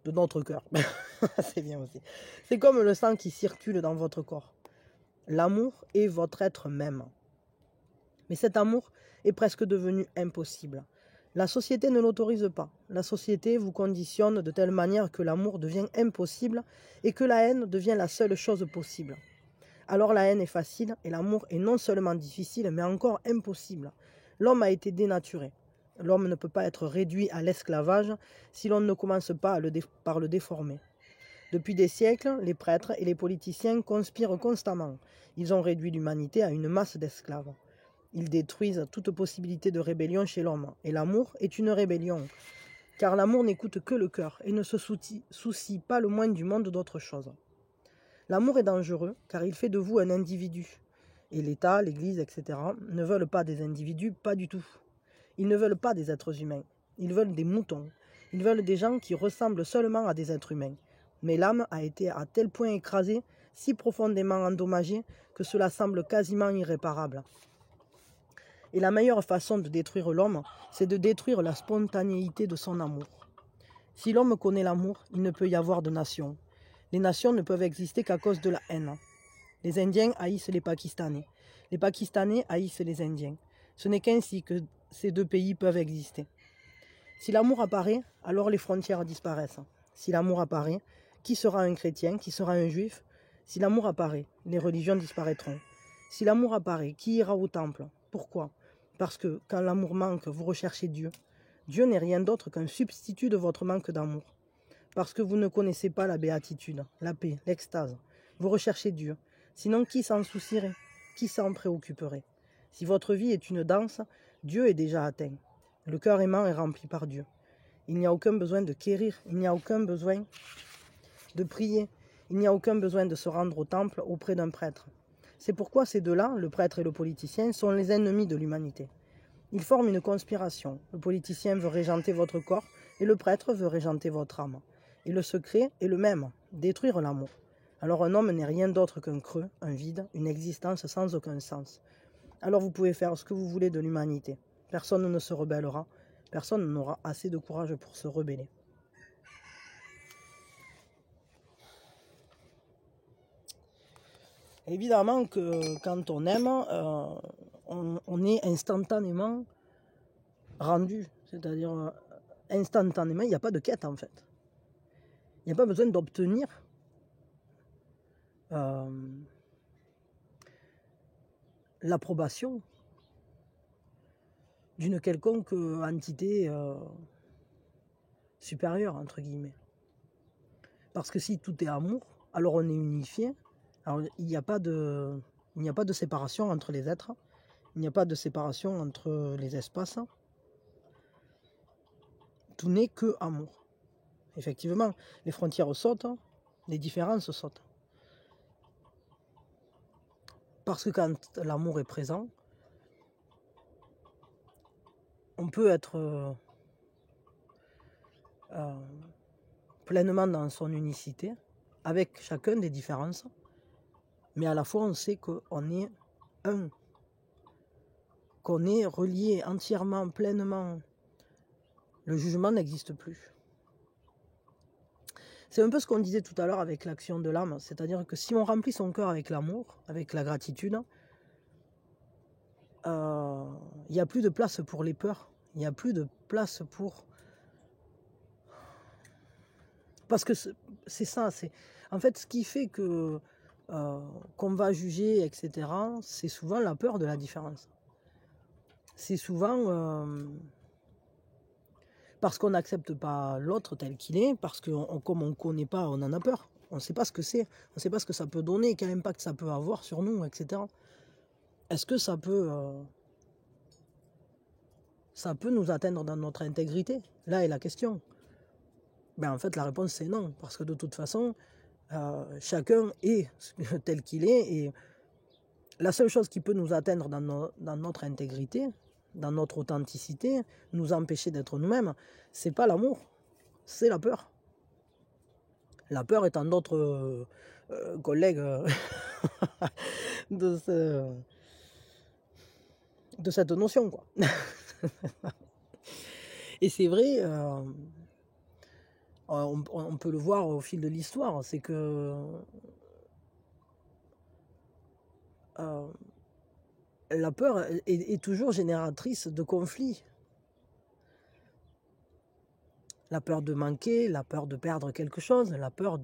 De notre cœur. C'est bien aussi. C'est comme le sang qui circule dans votre corps. L'amour est votre être même. Mais cet amour est presque devenu impossible. La société ne l'autorise pas. La société vous conditionne de telle manière que l'amour devient impossible et que la haine devient la seule chose possible. Alors la haine est facile et l'amour est non seulement difficile mais encore impossible. L'homme a été dénaturé. L'homme ne peut pas être réduit à l'esclavage si l'on ne commence pas par le déformer. Depuis des siècles, les prêtres et les politiciens conspirent constamment. Ils ont réduit l'humanité à une masse d'esclaves. Ils détruisent toute possibilité de rébellion chez l'homme. Et l'amour est une rébellion. Car l'amour n'écoute que le cœur et ne se soucie pas le moins du monde d'autre chose. L'amour est dangereux car il fait de vous un individu. Et l'État, l'Église, etc. ne veulent pas des individus, pas du tout. Ils ne veulent pas des êtres humains. Ils veulent des moutons. Ils veulent des gens qui ressemblent seulement à des êtres humains. Mais l'âme a été à tel point écrasée, si profondément endommagée, que cela semble quasiment irréparable. Et la meilleure façon de détruire l'homme, c'est de détruire la spontanéité de son amour. Si l'homme connaît l'amour, il ne peut y avoir de nation. Les nations ne peuvent exister qu'à cause de la haine. Les Indiens haïssent les Pakistanais. Les Pakistanais haïssent les Indiens. Ce n'est qu'ainsi que ces deux pays peuvent exister. Si l'amour apparaît, alors les frontières disparaissent. Si l'amour apparaît, qui sera un chrétien, qui sera un juif? Si l'amour apparaît, les religions disparaîtront. Si l'amour apparaît, qui ira au temple? Pourquoi? Parce que quand l'amour manque, vous recherchez Dieu. Dieu n'est rien d'autre qu'un substitut de votre manque d'amour. Parce que vous ne connaissez pas la béatitude, la paix, l'extase. Vous recherchez Dieu. Sinon, qui s'en soucierait? Qui s'en préoccuperait? Si votre vie est une danse, Dieu est déjà atteint. Le cœur aimant est rempli par Dieu. Il n'y a aucun besoin de quérir, il n'y a aucun besoin de prier, il n'y a aucun besoin de se rendre au temple auprès d'un prêtre. C'est pourquoi ces deux-là, le prêtre et le politicien, sont les ennemis de l'humanité. Ils forment une conspiration. Le politicien veut régenter votre corps et le prêtre veut régenter votre âme. Et le secret est le même, détruire l'amour. Alors un homme n'est rien d'autre qu'un creux, un vide, une existence sans aucun sens. Alors vous pouvez faire ce que vous voulez de l'humanité. Personne ne se rebellera, personne n'aura assez de courage pour se rebeller. Évidemment que quand on aime, on est instantanément rendu. C'est-à-dire, instantanément, il n'y a pas de quête en fait. Il n'y a pas besoin d'obtenir l'approbation d'une quelconque entité supérieure, entre guillemets. Parce que si tout est amour, alors on est unifié. Alors il n'y a pas de séparation entre les êtres. Il n'y a pas de séparation entre les espaces. Tout n'est que amour. Effectivement, les frontières sautent, les différences sautent. Parce que quand l'amour est présent, on peut être pleinement dans son unicité, avec chacun des différences, mais à la fois on sait qu'on est un, qu'on est relié entièrement, pleinement. Le jugement n'existe plus. C'est un peu ce qu'on disait tout à l'heure avec l'action de l'âme, c'est-à-dire que si on remplit son cœur avec l'amour, avec la gratitude, il n'y a plus de place pour les peurs, il n'y a plus de place pour... Parce que c'est ça, c'est... En fait, ce qui fait que qu'on va juger, etc., c'est souvent la peur de la différence. C'est souvent parce qu'on n'accepte pas l'autre tel qu'il est, parce que comme on ne connaît pas, on en a peur. On ne sait pas ce que c'est, on ne sait pas ce que ça peut donner, quel impact ça peut avoir sur nous, etc. Est-ce que ça peut nous atteindre dans notre intégrité? Là est la question. Ben, en fait, la réponse c'est non, parce que de toute façon, chacun est tel qu'il est, et la seule chose qui peut nous atteindre dans notre intégrité, dans notre authenticité, nous empêcher d'être nous-mêmes, c'est pas l'amour, c'est la peur. La peur étant d'autres collègues de cette notion, quoi. Et c'est vrai, on peut le voir au fil de l'histoire, c'est que la peur est toujours génératrice de conflits. La peur de manquer, la peur de perdre quelque chose, la peur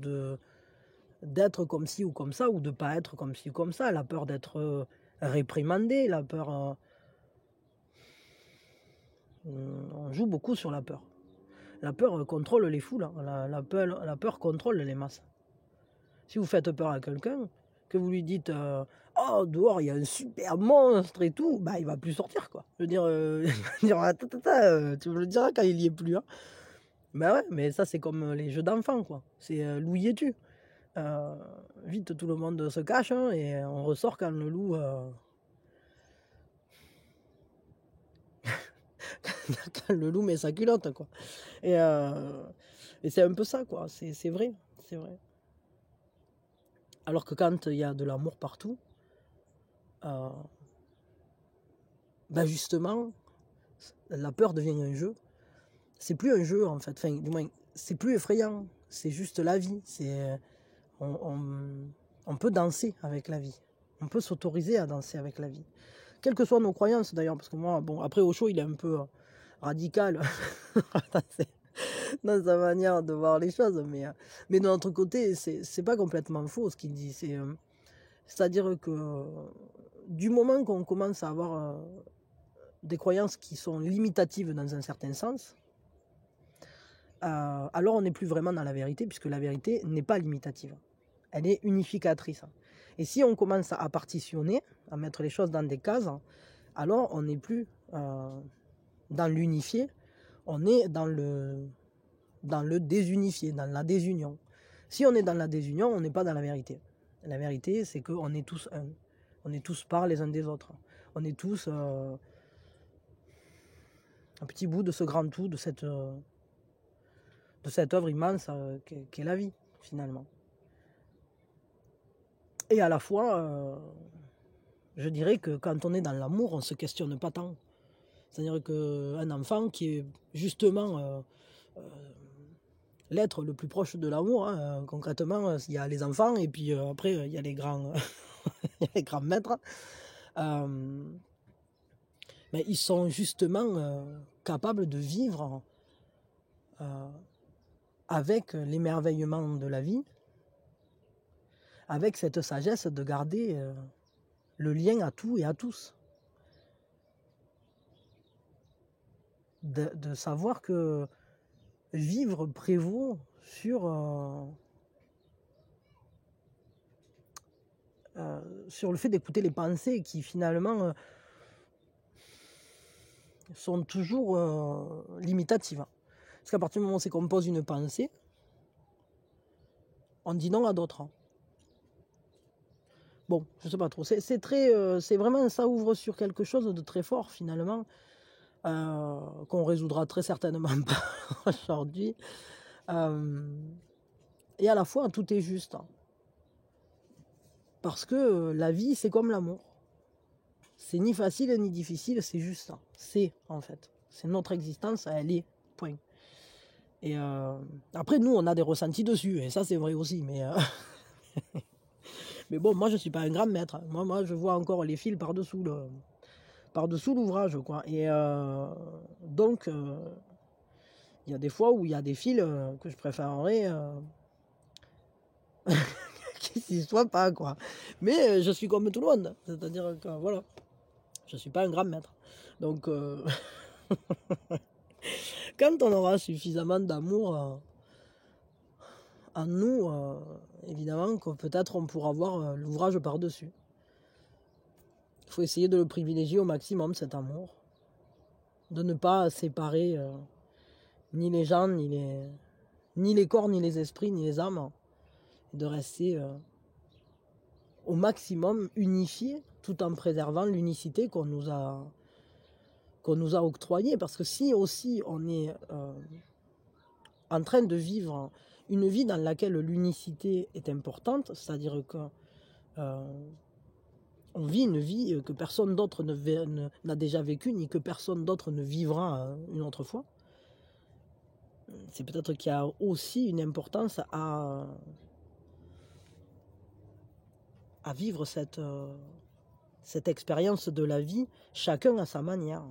d'être comme ci ou comme ça, ou de ne pas être comme ci ou comme ça, la peur d'être réprimandé, la peur... on joue beaucoup sur la peur. La peur contrôle les foules, la peur contrôle les masses. Si vous faites peur à quelqu'un, que vous lui dites oh, dehors il y a un super monstre et tout, bah il va plus sortir, quoi. Je veux dire, il va dire tu me le diras quand il y est plus, hein. Ben ouais, mais ça c'est comme les jeux d'enfants, quoi. C'est loup y es-tu. Vite tout le monde se cache, hein, et on ressort quand le loup quand le loup met sa culotte, quoi. Et c'est un peu ça, quoi. C'est vrai, c'est vrai. Alors que quand il y a de l'amour partout, ben justement, la peur devient un jeu. C'est plus un jeu, en fait. Enfin, du moins, c'est plus effrayant. C'est juste la vie. On peut danser avec la vie. On peut s'autoriser à danser avec la vie. Quelles que soient nos croyances, d'ailleurs. Parce que moi, bon, après, Osho, il est un peu radical dans sa manière de voir les choses. Mais de notre côté, c'est pas complètement faux ce qu'il dit. C'est-à-dire que du moment qu'on commence à avoir des croyances qui sont limitatives dans un certain sens, alors on n'est plus vraiment dans la vérité, puisque la vérité n'est pas limitative. Elle est unificatrice. Et si on commence à partitionner, à mettre les choses dans des cases, alors on n'est plus dans l'unifié, on est dans le désunifié, dans la désunion. Si on est dans la désunion, on n'est pas dans la vérité. La vérité, c'est qu'on est tous un. On est tous par les uns des autres. On est tous un petit bout de ce grand tout, de cette œuvre immense qu'est la vie, finalement. Et à la fois, je dirais que quand on est dans l'amour, on ne se questionne pas tant. C'est-à-dire qu'un enfant qui est justement l'être le plus proche de l'amour, hein, concrètement, il y a les enfants et puis après, il y a les grands, il y a les grands maîtres. Mais ils sont justement capables de vivre avec l'émerveillement de la vie, avec cette sagesse de garder le lien à tout et à tous. De savoir que vivre prévaut sur le fait d'écouter les pensées qui finalement sont toujours limitatives. Parce qu'à partir du moment où c'est qu'on pose une pensée, on dit non à d'autres. Bon, je sais pas trop. C'est vraiment, ça ouvre sur quelque chose de très fort finalement, qu'on résoudra très certainement pas aujourd'hui. Et à la fois, tout est juste. Parce que la vie, c'est comme l'amour. C'est ni facile ni difficile, c'est juste. C'est, en fait. C'est notre existence, elle est. Point. Et après, nous, on a des ressentis dessus. Et ça, c'est vrai aussi. Mais, mais bon, moi, je ne suis pas un grand maître. Moi, je vois encore les fils par-dessous l'ouvrage, quoi. Et donc, il y a des fois où il y a des fils que je préférerais qu'ils n'y soient pas, quoi. Mais je suis comme tout le monde. C'est-à-dire que, voilà, je ne suis pas un grand maître. Donc, quand on aura suffisamment d'amour en nous, évidemment que peut-être on pourra voir l'ouvrage par-dessus. Il faut essayer de le privilégier au maximum, cet amour. De ne pas séparer ni les gens, ni les corps, ni les esprits, ni les âmes. De rester au maximum unifiés, tout en préservant l'unicité qu'on nous a octroyée. Parce que si aussi on est en train de vivre une vie dans laquelle l'unicité est importante, c'est-à-dire que on vit une vie que personne d'autre n'a déjà vécue, ni que personne d'autre ne vivra une autre fois, c'est peut-être qu'il y a aussi une importance à vivre cette expérience de la vie, chacun à sa manière.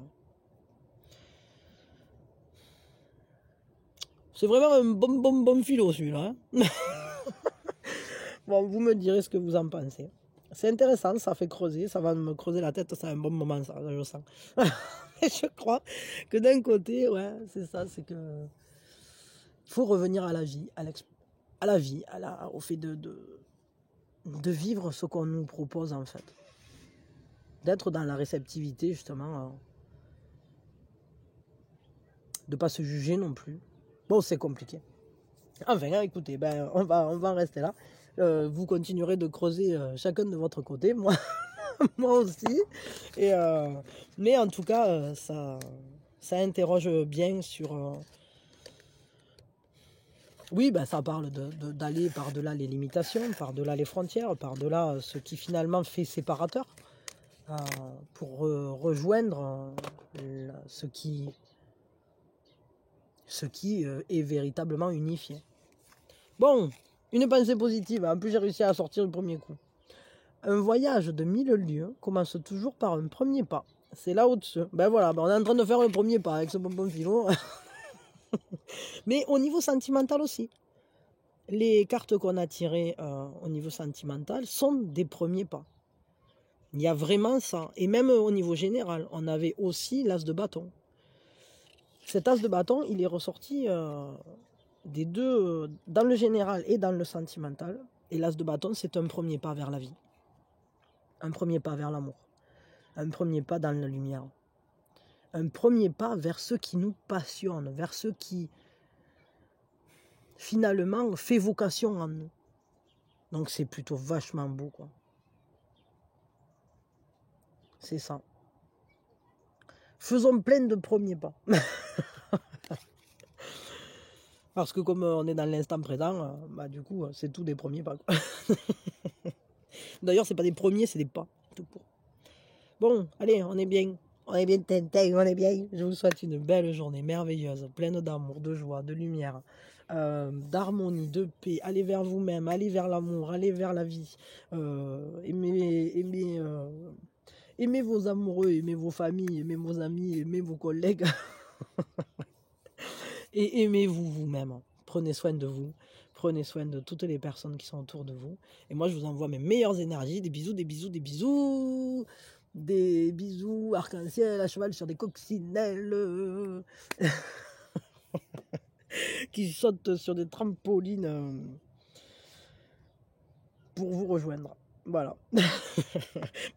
C'est vraiment un bon philo, celui-là. Hein. Bon, vous me direz ce que vous en pensez. C'est intéressant, ça fait creuser, ça va me creuser la tête, c'est un bon moment, ça, je le sens. Et je crois que d'un côté, ouais, c'est ça, c'est que il faut revenir à la vie, au fait de vivre ce qu'on nous propose, en fait. D'être dans la réceptivité, justement. De ne pas se juger non plus. Bon, c'est compliqué. Enfin, hein, écoutez, ben, on va en rester là. Vous continuerez de creuser chacun de votre côté, moi, moi aussi. Et, mais en tout cas, ça interroge bien sur... oui, ben, ça parle d'aller par-delà les limitations, par-delà les frontières, par-delà ce qui finalement fait séparateur, pour rejoindre ce qui est véritablement unifié. Bon, une pensée positive, en plus j'ai réussi à sortir le premier coup. Un voyage de 1000 lieues commence toujours par un premier pas. C'est là au-dessus. Ben voilà, on est en train de faire le premier pas avec ce bonbon philo. Mais au niveau sentimental aussi. Les cartes qu'on a tirées au niveau sentimental sont des premiers pas. Il y a vraiment ça. Et même au niveau général, on avait aussi l'as de bâton. Cet as de bâton, il est ressorti des deux, dans le général et dans le sentimental. Et l'as de bâton, c'est un premier pas vers la vie. Un premier pas vers l'amour. Un premier pas dans la lumière. Un premier pas vers ce qui nous passionne, vers ce qui, finalement, fait vocation en nous. Donc c'est plutôt vachement beau, quoi. C'est ça. Faisons plein de premiers pas. Parce que comme on est dans l'instant présent, bah du coup, c'est tout des premiers pas, quoi. D'ailleurs, c'est pas des premiers, c'est des pas. Tout court. Bon, allez, on est bien. On est bien, Tintin, on est bien. Je vous souhaite une belle journée merveilleuse, pleine d'amour, de joie, de lumière, d'harmonie, de paix. Allez vers vous-même, allez vers l'amour, allez vers la vie. Aimez vos amoureux, aimez vos familles, aimez vos amis, aimez vos collègues. Et aimez-vous vous-même. Prenez soin de vous. Prenez soin de toutes les personnes qui sont autour de vous. Et moi, je vous envoie mes meilleures énergies. Des bisous, des bisous, des bisous. Des bisous arc-en-ciel à cheval sur des coccinelles. Qui sautent sur des trampolines pour vous rejoindre. Voilà.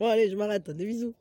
Bon, allez, je m'arrête. Des bisous.